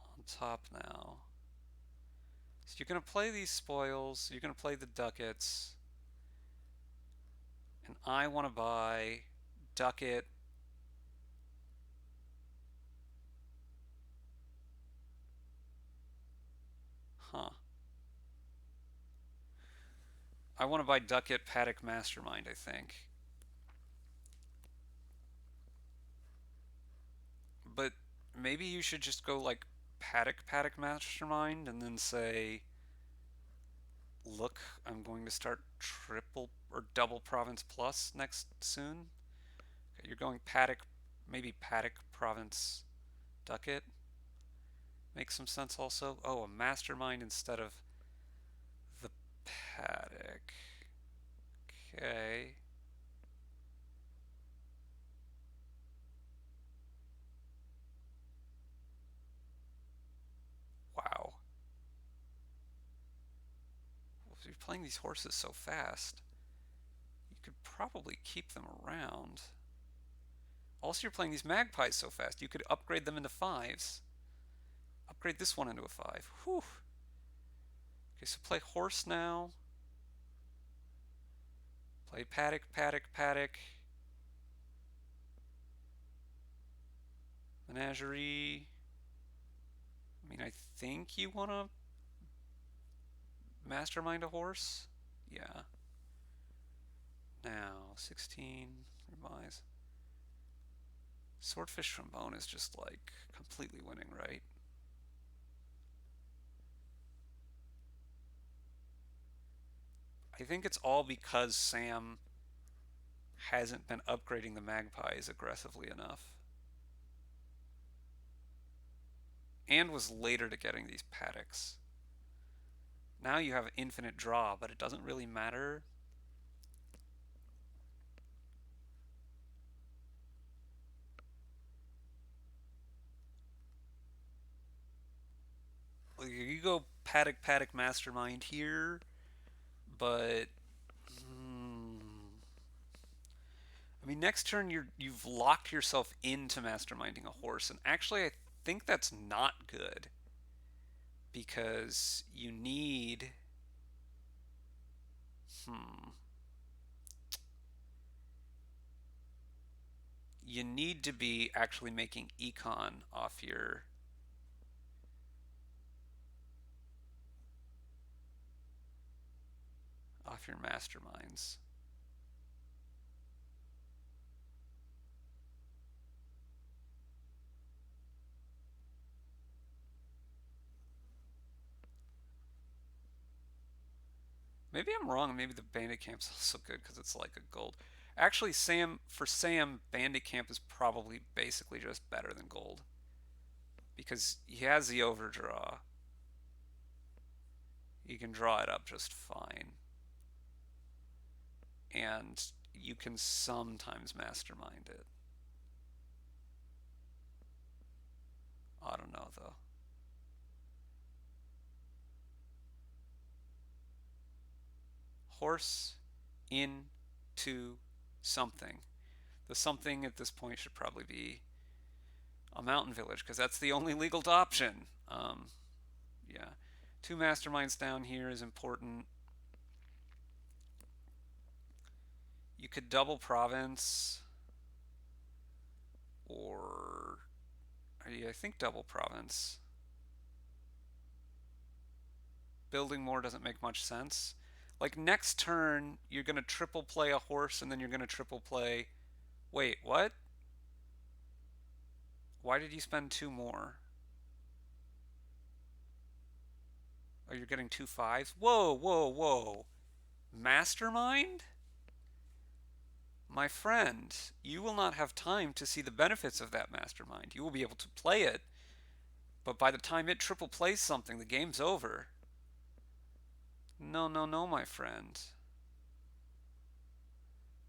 on top now. So you're going to play these spoils, you're going to play the ducats, and I want to buy ducat. Huh. I want to buy ducat paddock mastermind, I think. But maybe you should just go like paddock mastermind and then say, look, I'm going to start triple or double province plus next soon. Okay, you're going paddock, maybe paddock province ducat. Makes some sense also. Oh, a mastermind instead of the paddock. Okay. Wow. Well, if you're playing these horses so fast, you could probably keep them around. Also, you're playing these magpies so fast, you could upgrade them into fives. Upgrade this one into a five. Whew. Okay, so play horse now. Play paddock. Menagerie. I mean, I think you want to mastermind a horse. Yeah. Now, 16, revise. Swordfishtrombone is just like completely winning, right? I think it's all because Sam hasn't been upgrading the magpies aggressively enough. and was later to getting these paddocks. Now you have infinite draw, but it doesn't really matter. You go paddock mastermind here, but I mean next turn you've locked yourself into masterminding a horse, and actually I think that's not good because hmm you need to be actually making econ off your masterminds. Maybe I'm wrong. Maybe the Bandit Camp's also good because it's like a gold. Actually, Sam, Bandit Camp is probably basically just better than gold because he has the overdraw. You can draw it up just fine, and you can sometimes mastermind it. I don't know though. Horse into something. The something at this point should probably be a mountain village because that's the only legal option. Yeah, two masterminds down here is important. You could double province, or I think double province. Building more doesn't make much sense. Like next turn, you're gonna triple play a horse, and then you're gonna triple play. Wait, what? Why did you spend two more? Oh, you're getting two fives? Whoa, whoa, whoa. Mastermind? My friend, you will not have time to see the benefits of that mastermind. You will be able to play it, but by the time it triple plays something, the game's over. No, no, no, my friend.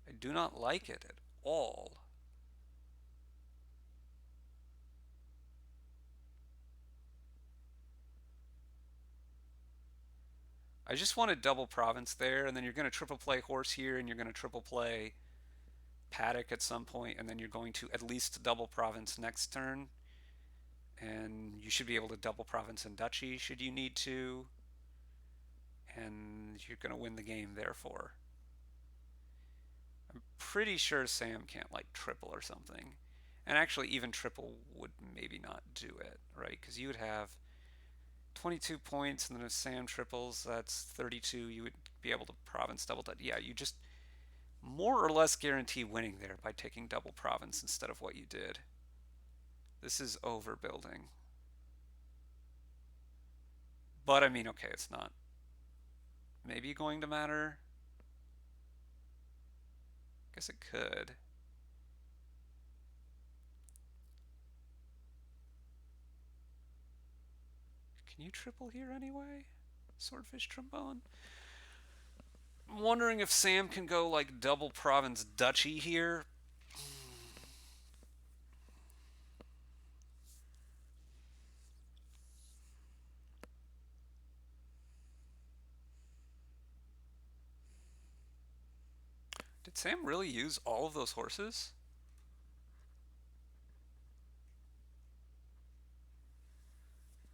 I do not like it at all. I just wanted double province there, and then you're going to triple play horse here, and you're going to triple play paddock at some point, and then you're going to at least double province next turn. And you should be able to double province and duchy should you need to. And you're going to win the game, therefore. I'm pretty sure Sam can't like triple or something. And actually, even triple would maybe not do it, right? Because you would have 22 points, and then if Sam triples, that's 32. You would be able to province double that. Yeah, you just more or less guarantee winning there by taking double province instead of what you did. This is overbuilding. But I mean, okay, it's not maybe going to matter. I guess it could. Can you triple here anyway? Swordfish trombone? I'm wondering if Sam can go like double province duchy here. Did Sam really use all of those horses?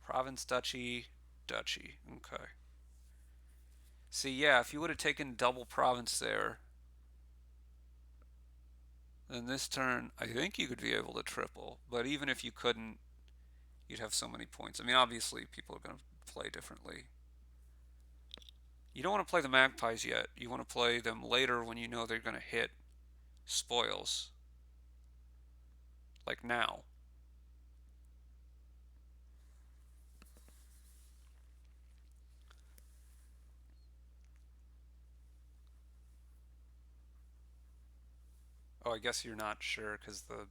Province duchy, duchy. Okay. See, yeah, if you would have taken double province there, then this turn, I think you could be able to triple. But even if you couldn't, you'd have so many points. I mean, obviously, people are going to play differently. You don't want to play the magpies yet. You want to play them later when you know they're going to hit spoils. Like now. Oh, I guess you're not sure because the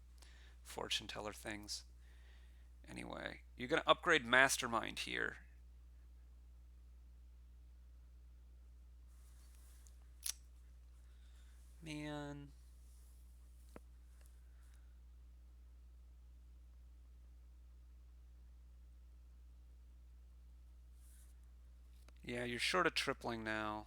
fortune teller things. Anyway, you're going to upgrade Mastermind here. Man. Yeah, you're short of tripling now.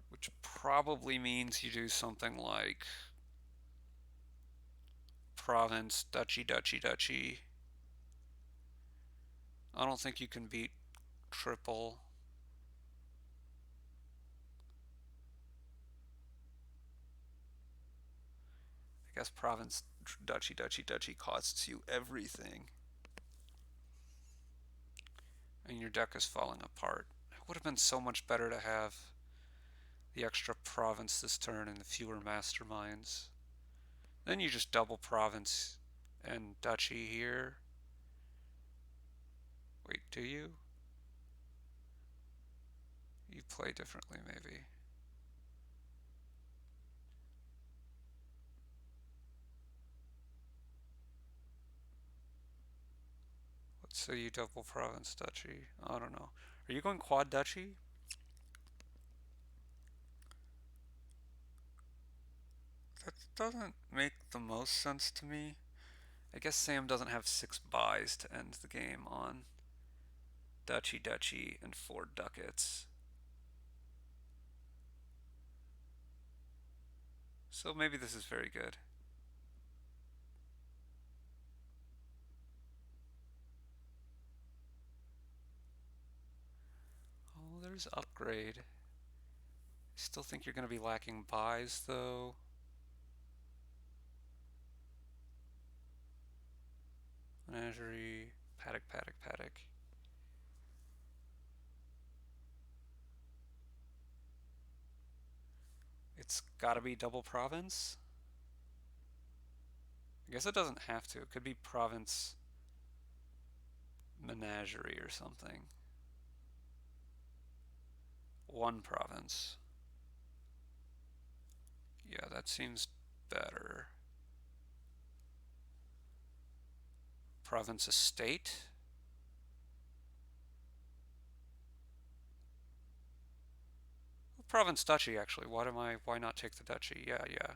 Which probably means you do something like province, duchy, duchy, duchy. I don't think you can beat triple. I guess province, duchy, duchy, duchy costs you everything. And your deck is falling apart. It would have been so much better to have the extra province this turn and the fewer masterminds. Then you just double province and duchy here. Wait, do you? You play differently, maybe. Let's say you double province duchy. I don't know. Are you going quad duchy? That doesn't make the most sense to me. I guess Sam doesn't have 6 buys to end the game on duchy, duchy, and 4 ducats. So maybe this is very good. Oh, there's upgrade. I still think you're going to be lacking buys, though. Menagerie, paddock, paddock, paddock. It's got to be double province? I guess it doesn't have to. It could be province menagerie or something. 1 province. Yeah, that seems better. Province estate. Province duchy, actually. Why not take the duchy? Yeah, yeah.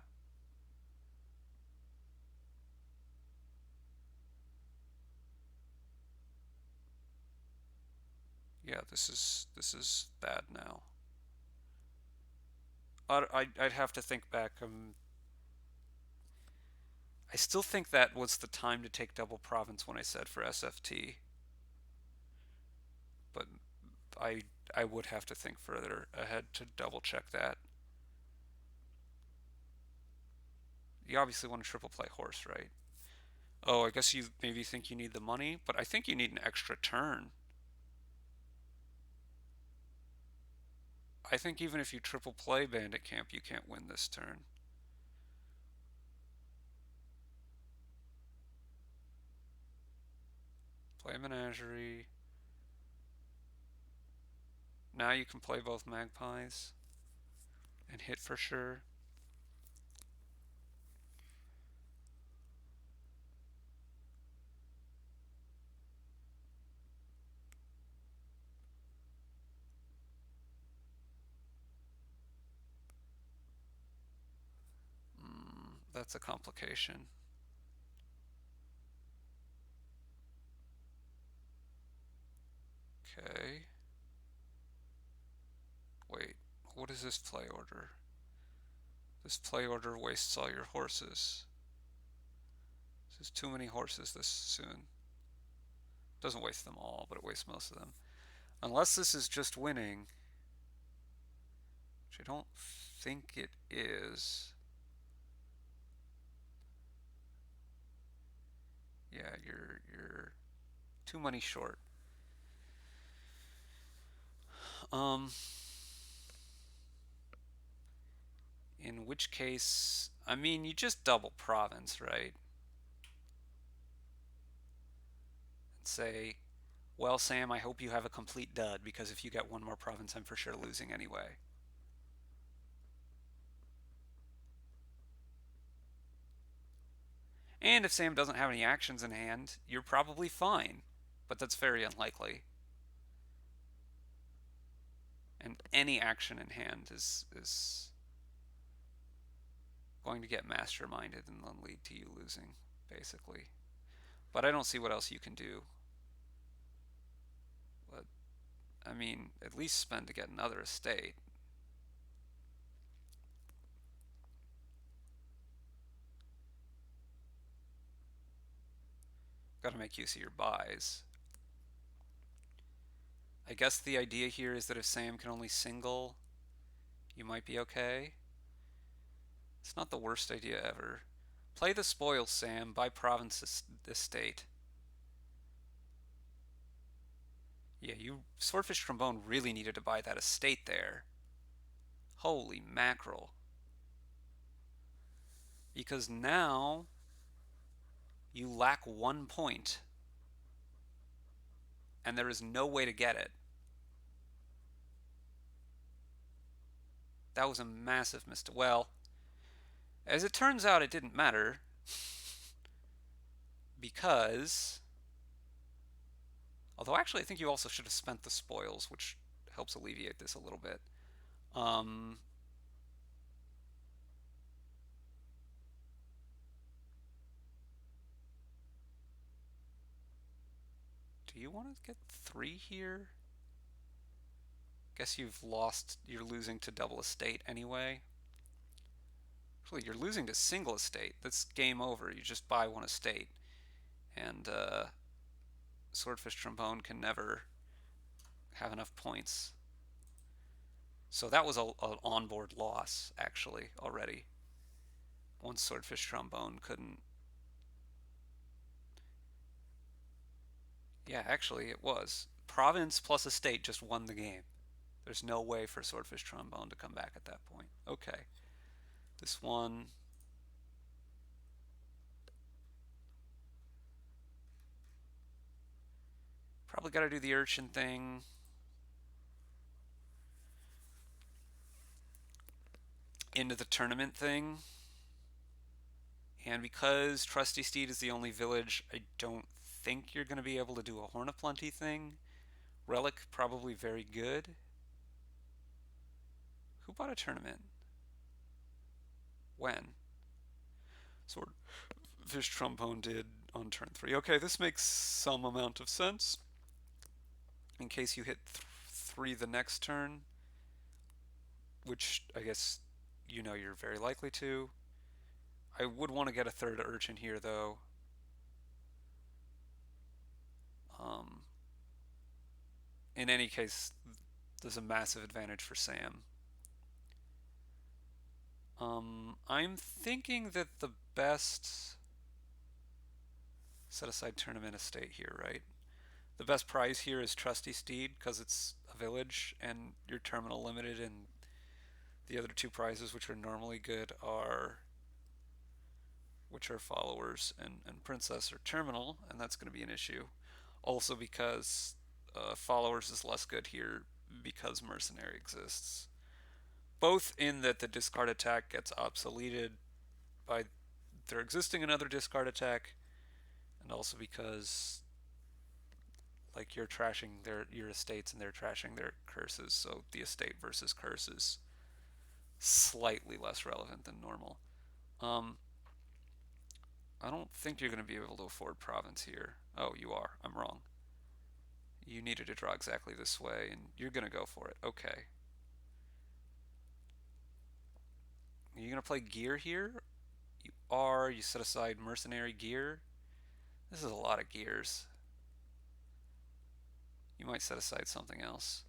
Yeah, this is bad now. I'd have to think back. I still think that was the time to take double province when I said for SFT, but I I would have to think further ahead to double check that. You obviously want to triple play horse, right? Oh, I guess you maybe think you need the money, but I think you need an extra turn. I think even if you triple play Bandit Camp, you can't win this turn. Play Menagerie. Now you can play both Magpies and hit for sure. That's a complication. Okay. Wait, what is this play order? This play order wastes all your horses. This is too many horses this soon. Doesn't waste them all, but it wastes most of them. Unless this is just winning, which I don't think it is. Yeah, you're 2 money short. Um, in which case, I mean, you just double province, right? And say, well, Sam, I hope you have a complete dud because if you get 1 more province, I'm for sure losing anyway. And if Sam doesn't have any actions in hand, you're probably fine. But that's very unlikely. And any action in hand is going to get masterminded and then lead to you losing, basically. But I don't see what else you can do. But, I mean, at least spend to get another estate. Gotta make use of your buys. I guess the idea here is that if Sam can only single, you might be okay. It's not the worst idea ever. Play the spoils, Sam. Buy province estate. Yeah, you Swordfish Trombone really needed to buy that estate there. Holy mackerel. Because now you lack 1 point, and there is no way to get it. That was a massive mistake. Well, as it turns out, it didn't matter because, although actually I think you also should have spent the spoils, which helps alleviate this a little bit. Um, do you want to get 3 here? Guess you're losing to double estate anyway. Actually, you're losing to single estate. That's game over. You just buy 1 estate. And Swordfish Trombone can never have enough points. So that was an onboard loss, actually, already. Once Swordfish Trombone couldn't. Yeah, actually, it was. Province plus estate just won the game. There's no way for Swordfish Trombone to come back at that point. Okay. This one. Probably got to do the urchin thing. Into the tournament thing. And because Trusty Steed is the only village, I don't think you're going to be able to do a Horn of Plenty thing. Relic, probably very good. Who bought a tournament? When? Swordfish Trombone did on turn 3. Okay, this makes some amount of sense. In case you hit 3 the next turn, which I guess you know you're very likely to. I would want to get a 3rd urchin here, though. In any case, there's a massive advantage for Sam. I'm thinking that the best set aside tournament estate here, right? The best prize here is Trusty Steed because it's a village and you're terminal limited, and the other 2 prizes, which are normally good, are followers and princess are terminal, and that's going to be an issue. Also because followers is less good here because mercenary exists. Both in that the discard attack gets obsoleted by there existing another discard attack, and also because like you're trashing your estates and they're trashing their curses, so the estate versus curse is slightly less relevant than normal. I don't think you're going to be able to afford province here. Oh, you are. I'm wrong. You needed to draw exactly this way, and you're going to go for it. Okay. Are you going to play gear here? You are. You set aside mercenary gear. This is a lot of gears. You might set aside something else.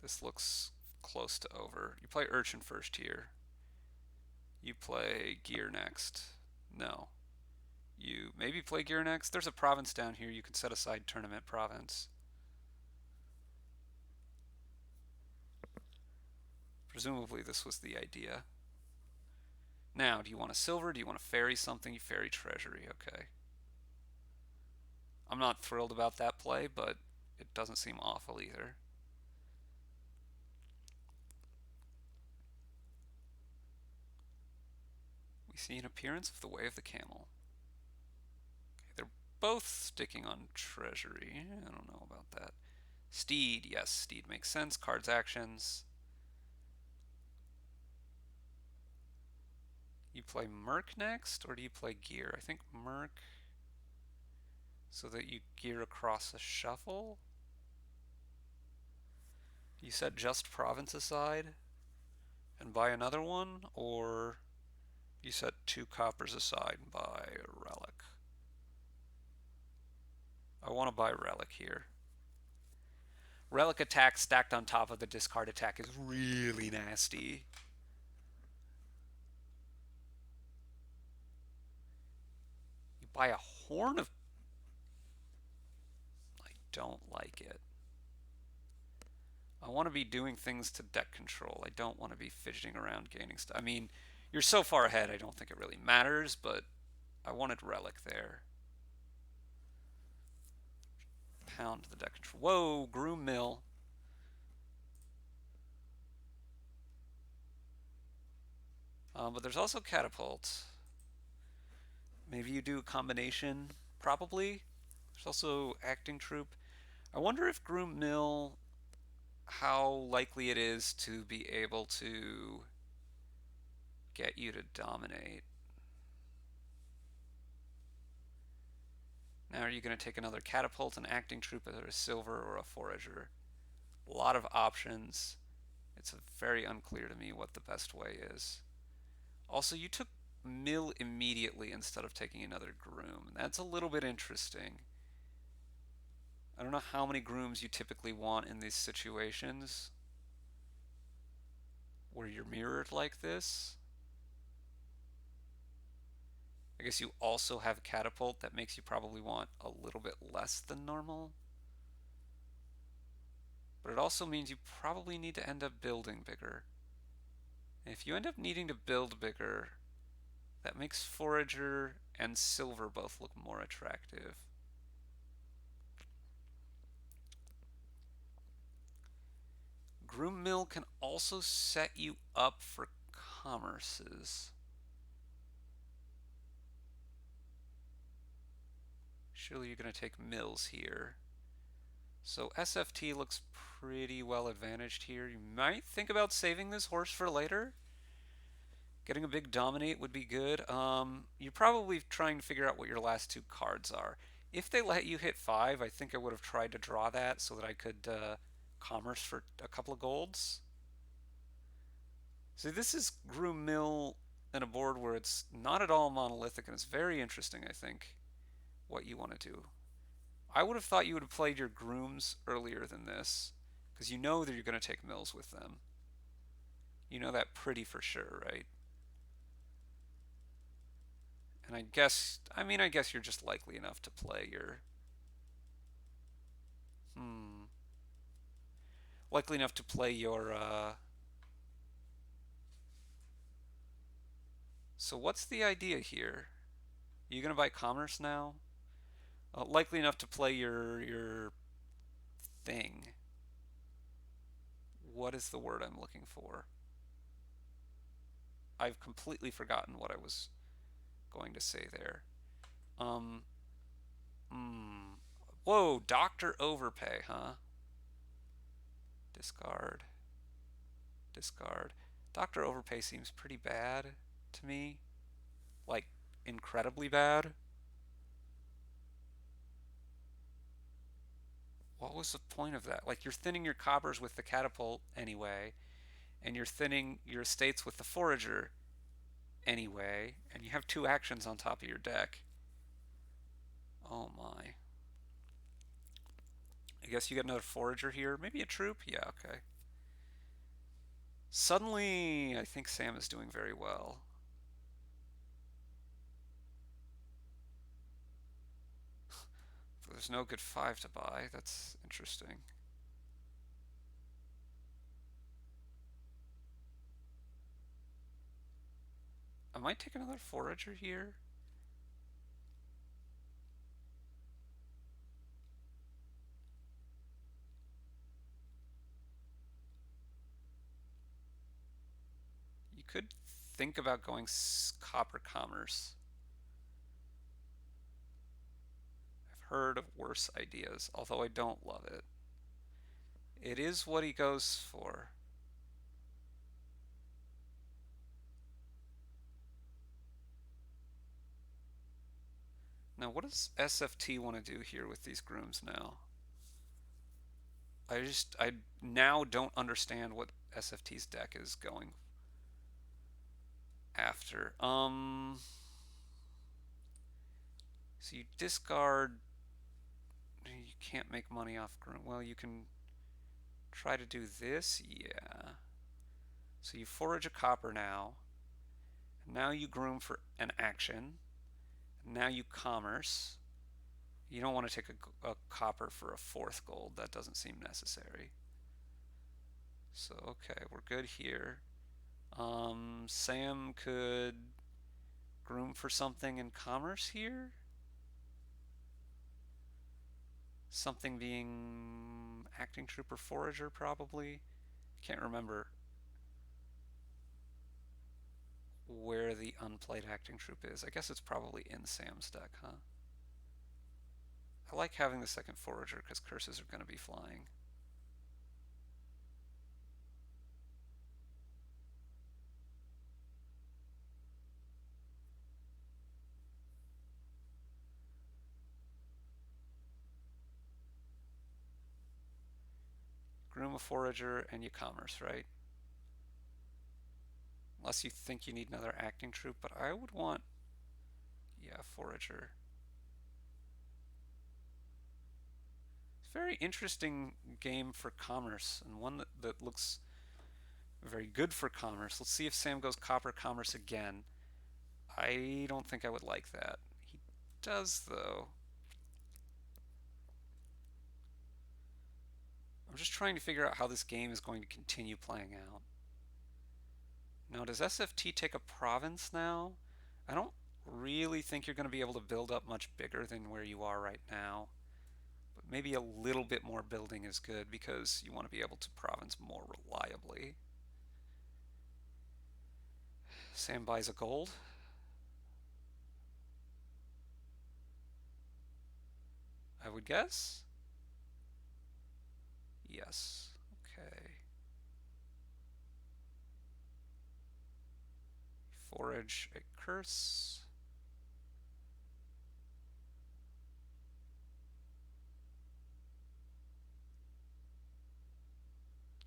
This looks close to over. You play urchin first here. You play gear next. No. You maybe play gear next. There's a province down here. You can set aside tournament province. Presumably this was the idea. Now, do you want a silver? Do you want to ferry something? You ferry treasury. Okay. I'm not thrilled about that play, but it doesn't seem awful either. We see an appearance of the Way of the Camel. Okay, they're both sticking on treasury. I don't know about that. Steed, yes, Steed makes sense. Cards, actions. You play Merc next, or do you play Gear? I think Merc, so that you gear across a shuffle. You set just province aside and buy another one, or you set 2 coppers aside and buy a relic. I want to buy relic here. Relic attack stacked on top of the discard attack is really nasty. You buy a horn of... I don't like it. I want to be doing things to deck control. I don't want to be fidgeting around gaining stuff. I mean, you're so far ahead, I don't think it really matters, but I wanted relic there. Pound the deck control. Whoa, Groom Mill. But there's also catapult. Maybe you do a combination. Probably. There's also acting troop. I wonder if Groom Mill, how likely it is to be able to get you to dominate. Now are you going to take another catapult, an acting troop, or a silver, or a forager? A lot of options. It's very unclear to me what the best way is. Also, you took mill immediately instead of taking another groom. That's a little bit interesting. I don't know how many grooms you typically want in these situations where you're mirrored like this. I guess you also have catapult that makes you probably want a little bit less than normal. But it also means you probably need to end up building bigger. And if you end up needing to build bigger, that makes forager and silver both look more attractive. Groom Mill can also set you up for commerces. Surely you're going to take mills here. So SFT looks pretty well advantaged here. You might think about saving this horse for later. Getting a big dominate would be good. You're probably trying to figure out what your last 2 cards are. If they let you hit 5, I think I would have tried to draw that so that I could commerce for a couple of golds. So this is Groom Mill in a board where it's not at all monolithic, and it's very interesting, I think, what you want to do. I would have thought you would have played your grooms earlier than this, because you know that you're going to take mills with them. You know that pretty for sure, right? And I guess you're just likely enough to play your... Likely enough to play your... So what's the idea here? Are you going to buy commerce now? Likely enough to play your thing. What is the word I'm looking for? I've completely forgotten what I was going to say there. Um, Whoa, Doctor Overpay, huh? Discard. Discard. Doctor Overpay seems pretty bad to me. Like, incredibly bad. What was the point of that? Like, you're thinning your coppers with the catapult anyway, and you're thinning your estates with the forager anyway, and you have 2 actions on top of your deck. Oh my. I guess you get another forager here. Maybe a troop? Yeah, okay. Suddenly, I think Sam is doing very well. There's no good 5 to buy. That's interesting. I might take another forager here. could think about going copper commerce. I've heard of worse ideas, although I don't love it. It is what he goes for. Now, what does SFT want to do here with these grooms now? I now don't understand what SFT's deck is going after. So you discard. You can't make money off groom. Well, you can try to do this. Yeah. So you forage a copper now. Now you groom for an action. Now you commerce. You don't want to take a copper for a fourth gold. That doesn't seem necessary. So, okay, we're good here. Sam could groom for something in commerce here. Something being acting trooper forager probably. Can't remember where the unplayed acting troop is. I guess it's probably in Sam's deck, huh? I like having the second forager because curses are going to be flying. Groom a forager and you commerce, right? Unless you think you need another acting troop, but I would want, yeah, forager. It's a very interesting game for commerce and one that looks very good for commerce. Let's see if Sam goes copper commerce again. I don't think I would like that. He does, though. I'm just trying to figure out how this game is going to continue playing out. Now, does SFT take a province now? I don't really think you're going to be able to build up much bigger than where you are right now. But maybe a little bit more building is good because you want to be able to province more reliably. Sam buys a gold. I would guess. Yes. Okay. Forage a curse.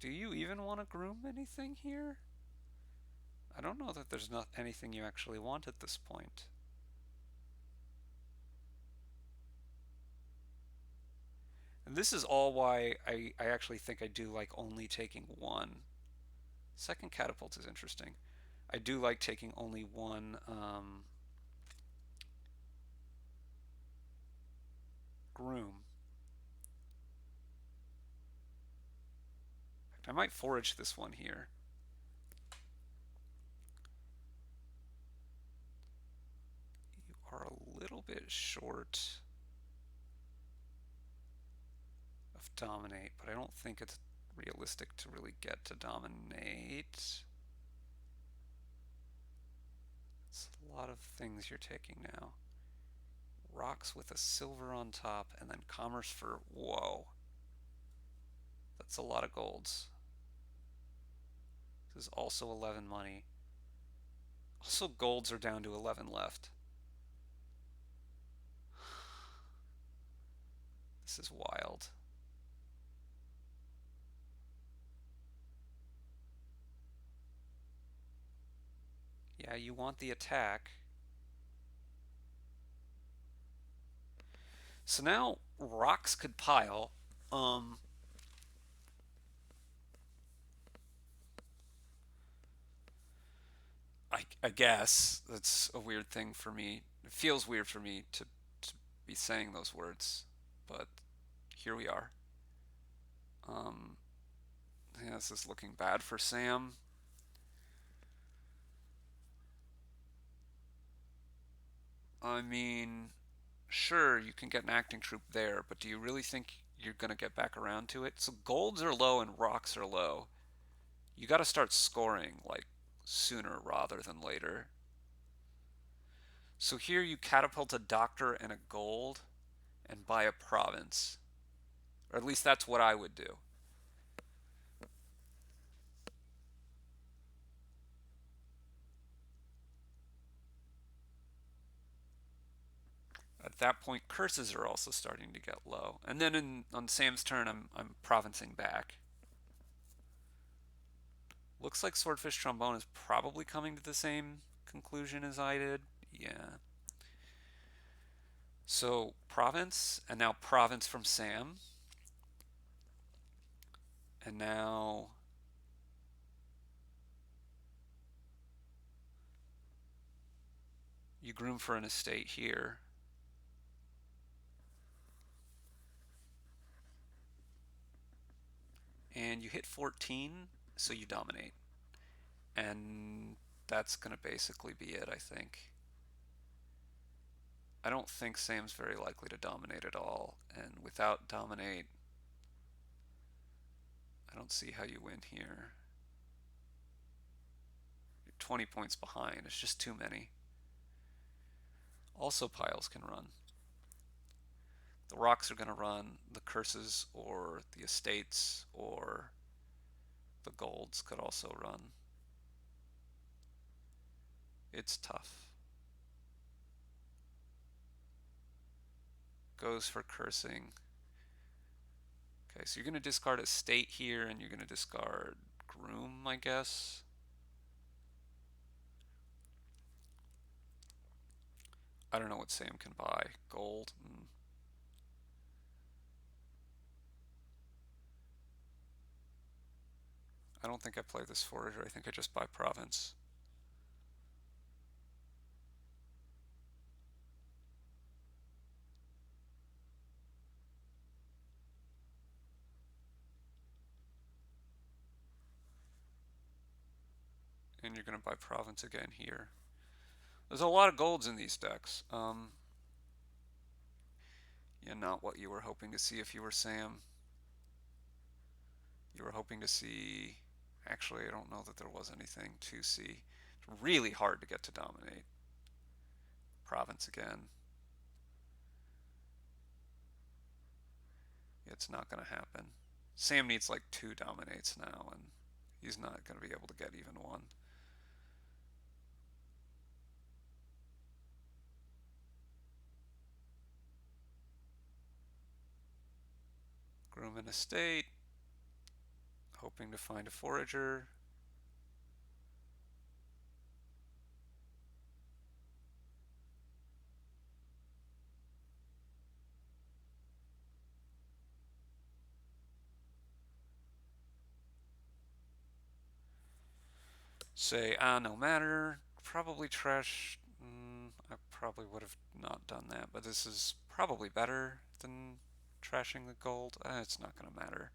Do you even want to groom anything here? I don't know that there's not anything you actually want at this point. And this is all why I actually think I do like only taking one. Second catapult is interesting. I do like taking only one groom. In fact, I might forage this one here. You are a little bit short of dominate, but I don't think it's realistic to really get to dominate. It's a lot of things you're taking now. Rocks with a silver on top, and then commerce for, whoa. That's a lot of golds. This is also 11 money. Also, golds are down to 11 left. This is wild. Yeah, you want the attack. So now rocks could pile. I guess that's a weird thing for me. It feels weird for me to be saying those words, but here we are. Um, yeah, this is looking bad for Sam. I mean, sure, you can get an acting troop there, but do you really think you're going to get back around to it? So golds are low and rocks are low. You got to start scoring like sooner rather than later. So here you catapult a doctor and a gold and buy a province. Or at least that's what I would do. At that point, curses are also starting to get low. And then on Sam's turn, I'm provincing back. Looks like Swordfish Trombone is probably coming to the same conclusion as I did. Yeah. So province, and now province from Sam. And now you groom for an estate here. And you hit 14, so you dominate. And that's going to basically be it, I think. I don't think Sam's very likely to dominate at all. And without dominate, I don't see how you win here. You're 20 points behind. It's just too many. Also, piles can run. The rocks are going to run. The curses or the estates or the golds could also run. It's tough. Goes for cursing. Okay, so you're going to discard estate here, and you're going to discard groom, I guess. I don't know what Sam can buy. Gold. I don't think I play this forager. I think I just buy province. And you're going to buy province again here. There's a lot of golds in these decks. Yeah, not what you were hoping to see if you were Sam. You were hoping to see... Actually, I don't know that there was anything to see. It's really hard to get to dominate. Province again. It's not going to happen. Sam needs like 2 dominates now, and he's not going to be able to get even 1. Groom an estate. Hoping to find a forager. Say, no matter. Probably trash. I probably would have not done that, but this is probably better than trashing the gold. It's not going to matter.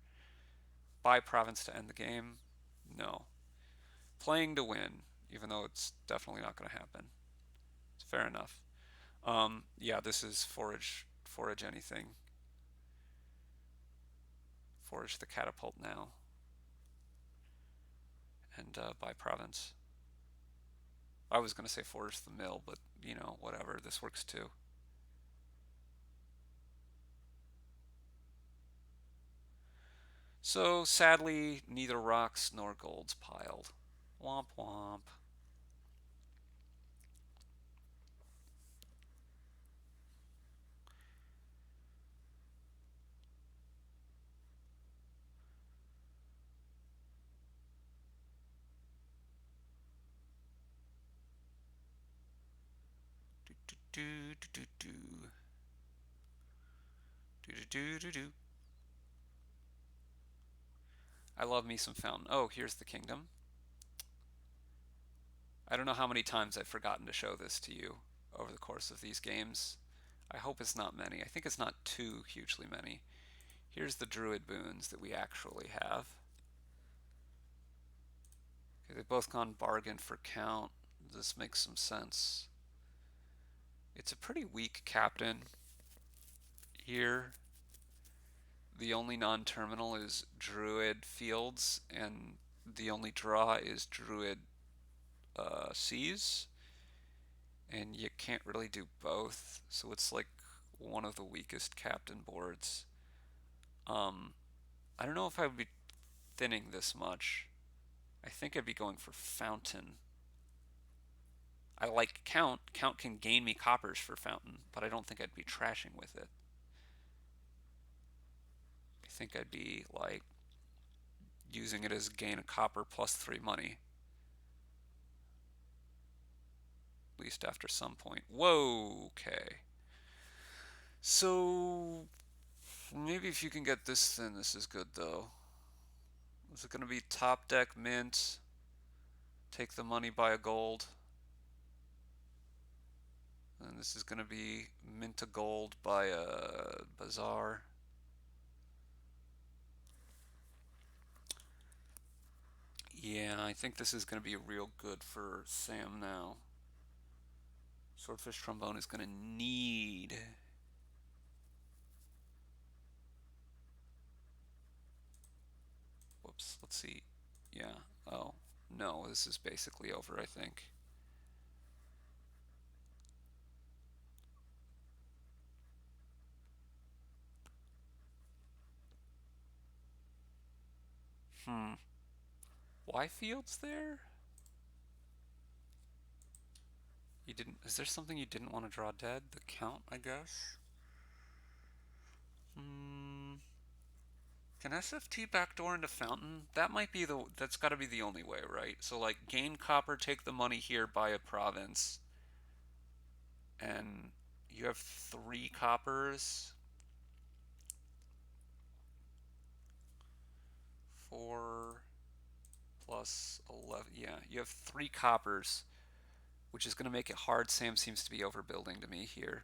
Buy province to end the game? No. Playing to win, even though it's definitely not going to happen. It's fair enough. Yeah, this is forage anything. Forage the catapult now. And buy province. I was going to say forage the mill, but you know, whatever. This works too. So sadly, neither rocks nor golds piled. Womp womp. Do do do do do do do do do do. I love me some fountain. Oh, here's the kingdom. I don't know how many times I've forgotten to show this to you over the course of these games. I hope it's not many. I think it's not too hugely many. Here's the druid boons that we actually have. Okay, they've both gone bargain for count. This makes some sense. It's a pretty weak captain here. The only non-terminal is druid fields, and the only draw is druid seas, and you can't really do both, so it's like one of the weakest captain boards. Um, I don't know if I would be thinning this much. I think I'd be going for Fountain. I like Count. Count can gain me coppers for Fountain, but I don't think I'd be trashing with it. I think I'd be like using it as gain a copper plus 3 money. At least after some point. Whoa, okay. So maybe if you can get this thin, this is good though. Is it going to be top deck mint? Take the money, buy a gold. And this is going to be mint a gold, buy a bazaar. Yeah, I think this is going to be real good for Sam now. Swordfish Trombone is going to need. Whoops, let's see. Yeah, oh, no, this is basically over, I think. Hmm. Why Fields there? You didn't. Is there something you didn't want to draw dead? The count, I guess? Hmm. Can SFT backdoor into Fountain? That might be the. That's got to be the only way, right? So, like, gain copper, take the money here, buy a province. And you have 3 coppers. 4 plus 11. Yeah, you have 3 coppers, which is going to make it hard. Sam seems to be overbuilding to me here.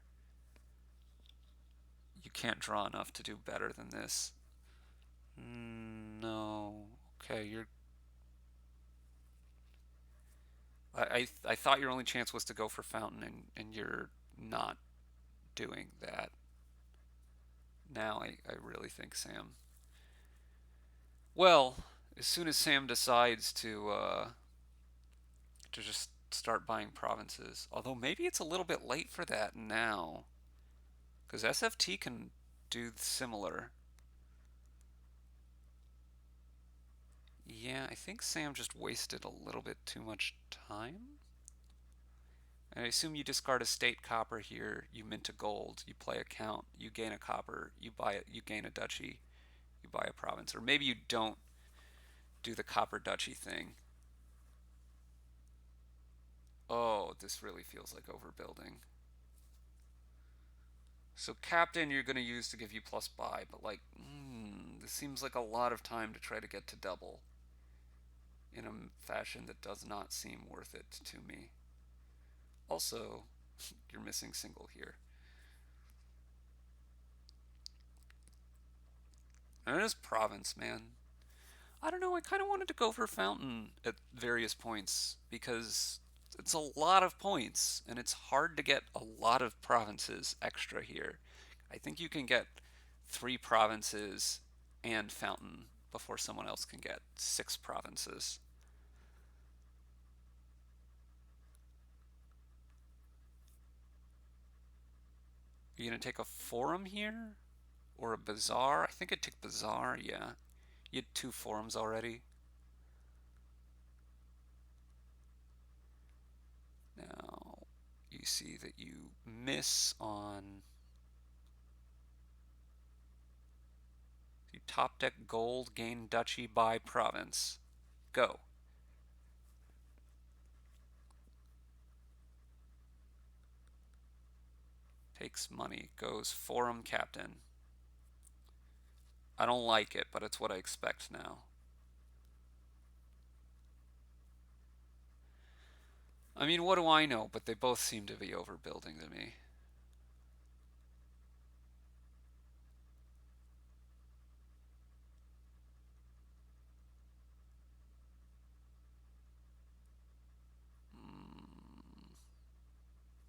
You can't draw enough to do better than this. No. Okay, you're. I thought your only chance was to go for Fountain, and you're not doing that. Now I really think Sam. Well, as soon as Sam decides to just start buying provinces, although maybe it's a little bit late for that now, because SFT can do similar. Yeah, I think Sam just wasted a little bit too much time. And I assume you discard a state copper here, you mint a gold, you play a count, you gain a copper, you buy it, you gain a duchy, you buy a province, or maybe you don't do the copper duchy thing. Oh, this really feels like overbuilding. So captain you're going to use to give you plus buy, but like, this seems like a lot of time to try to get to double in a fashion that does not seem worth it to me. Also, you're missing single here. And it is province, man. I don't know, I kind of wanted to go for Fountain at various points because it's a lot of points and it's hard to get a lot of provinces extra here. I think you can get 3 provinces and Fountain before someone else can get 6 provinces. Are you going to take a forum here? Or a bazaar? I think I'd take bazaar, yeah. You had 2 forums already. Now, you see that you miss on. You top deck gold, gain duchy, buy province. Go. Takes money, goes forum captain. I don't like it, but it's what I expect now. I mean, what do I know? But they both seem to be overbuilding to me.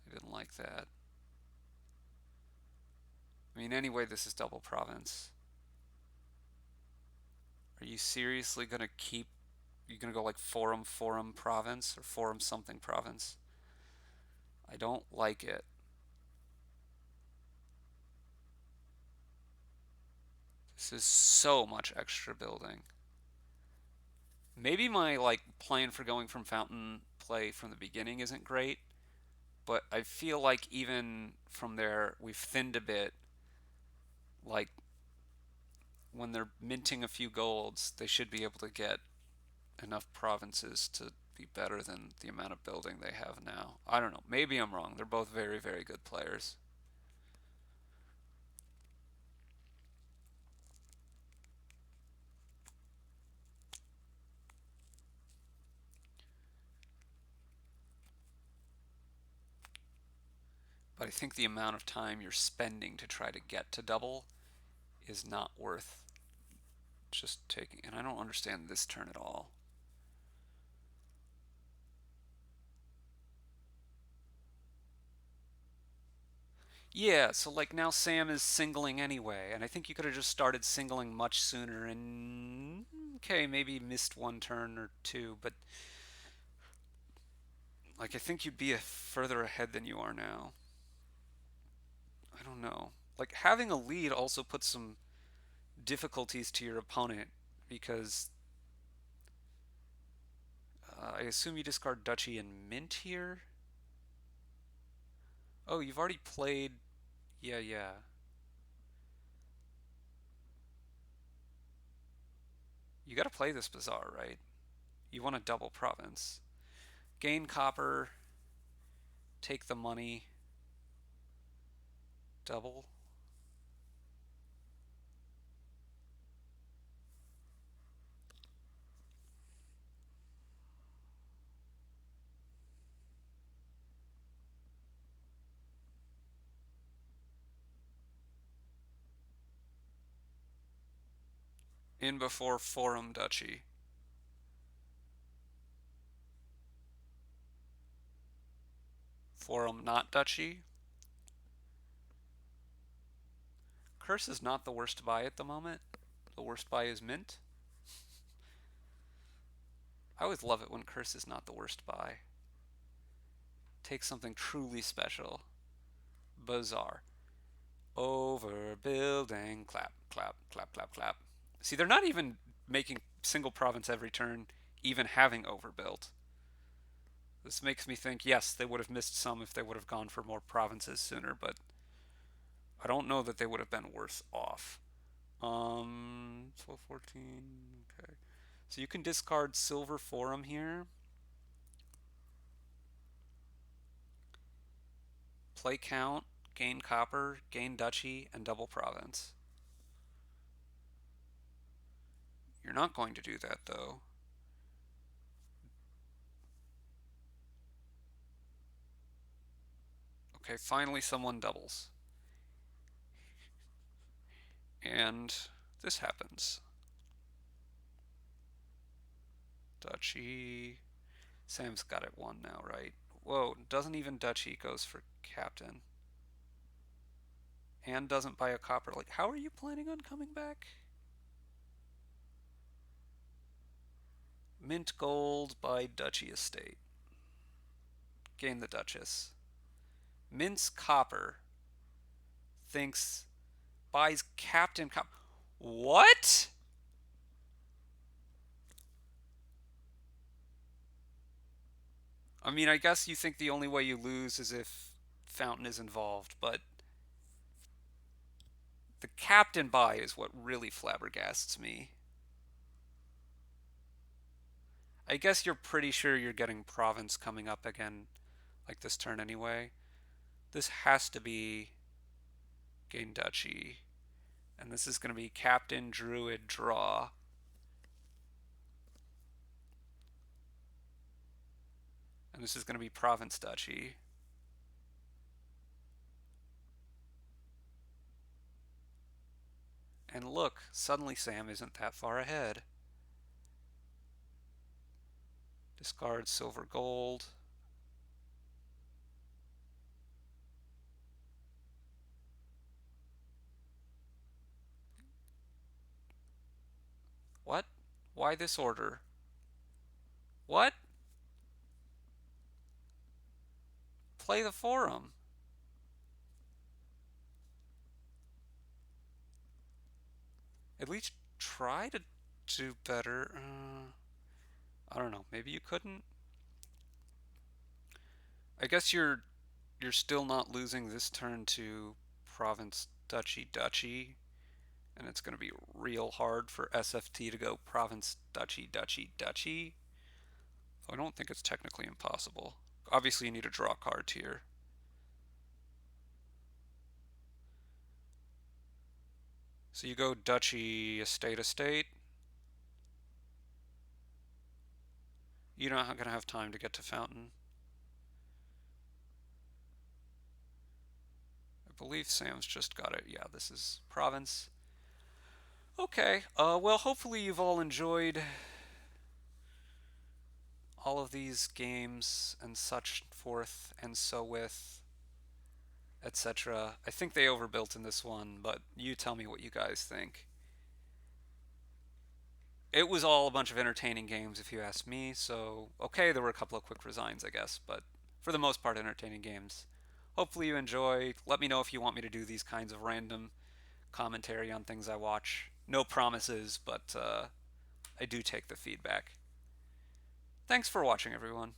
I didn't like that. I mean, anyway, this is double province. Are you seriously going to keep You gonna go like forum province or forum something province? I don't like it. This is so much extra building. Maybe my like plan for going from fountain play from the beginning isn't great, but I feel like even from there we've thinned a bit. Like when they're minting a few golds, they should be able to get enough provinces to be better than the amount of building they have now. I don't know. Maybe I'm wrong. They're both very, very good players. But I think the amount of time you're spending to try to get to double is not worth just taking. And I don't understand this turn at all. Yeah, so like now Sam is singling anyway, and I think you could have just started singling much sooner and okay, maybe missed one turn or two, but like I think you'd be further ahead than you are now. I don't know. Like having a lead also puts some difficulties to your opponent because I assume you discard Duchy and Mint here. Oh, you've already played. Yeah, yeah. You got to play this Bazaar, right? You want a double province. Gain copper, take the money, double. In before Forum Duchy. Forum not Duchy. Curse is not the worst buy at the moment. The worst buy is Mint. I always love it when Curse is not the worst buy. Take something truly special. Bazaar. Overbuilding. Clap, clap, clap, clap, clap. See, they're not even making single province every turn, even having overbuilt. This makes me think, yes, they would have missed some if they would have gone for more provinces sooner, but I don't know that they would have been worse off. 12, 14, okay. So you can discard Silver Forum here. Play count, gain copper, gain duchy, and double province. You're not going to do that, though. Okay, finally someone doubles. And this happens. Duchy. Sam's got it one now, right? Whoa, doesn't even Duchy goes for captain. And doesn't buy a copper. Like, how are you planning on coming back? Mint gold, buy Duchy estate. Gain the Duchess. Mints copper. Thinks, buys captain copper. What? I mean, I guess you think the only way you lose is if Fountain is involved, but the captain buy is what really flabbergasts me. I guess you're pretty sure you're getting province coming up again, like this turn anyway. This has to be gain duchy, and this is going to be captain druid draw. And this is going to be province duchy. And look, suddenly Sam isn't that far ahead. Discard silver gold. What? Why this order? What? Play the forum. At least try to do better. I don't know. Maybe you couldn't. I guess you're still not losing this turn to province duchy, and it's going to be real hard for SFT to go province duchy. I don't think it's technically impossible. Obviously, you need to draw a card here. So you go duchy, estate. You're not going to have time to get to fountain. I believe Sam's just got it. Yeah, this is province. Okay, well, hopefully you've all enjoyed all of these games and such forth and so with, etc. I think they overbuilt in this one, but you tell me what you guys think. It was all a bunch of entertaining games, if you ask me. So, okay, there were a couple of quick resigns, I guess, but for the most part, entertaining games. Hopefully, you enjoy. Let me know if you want me to do these kinds of random commentary on things I watch. No promises, but I do take the feedback. Thanks for watching, everyone.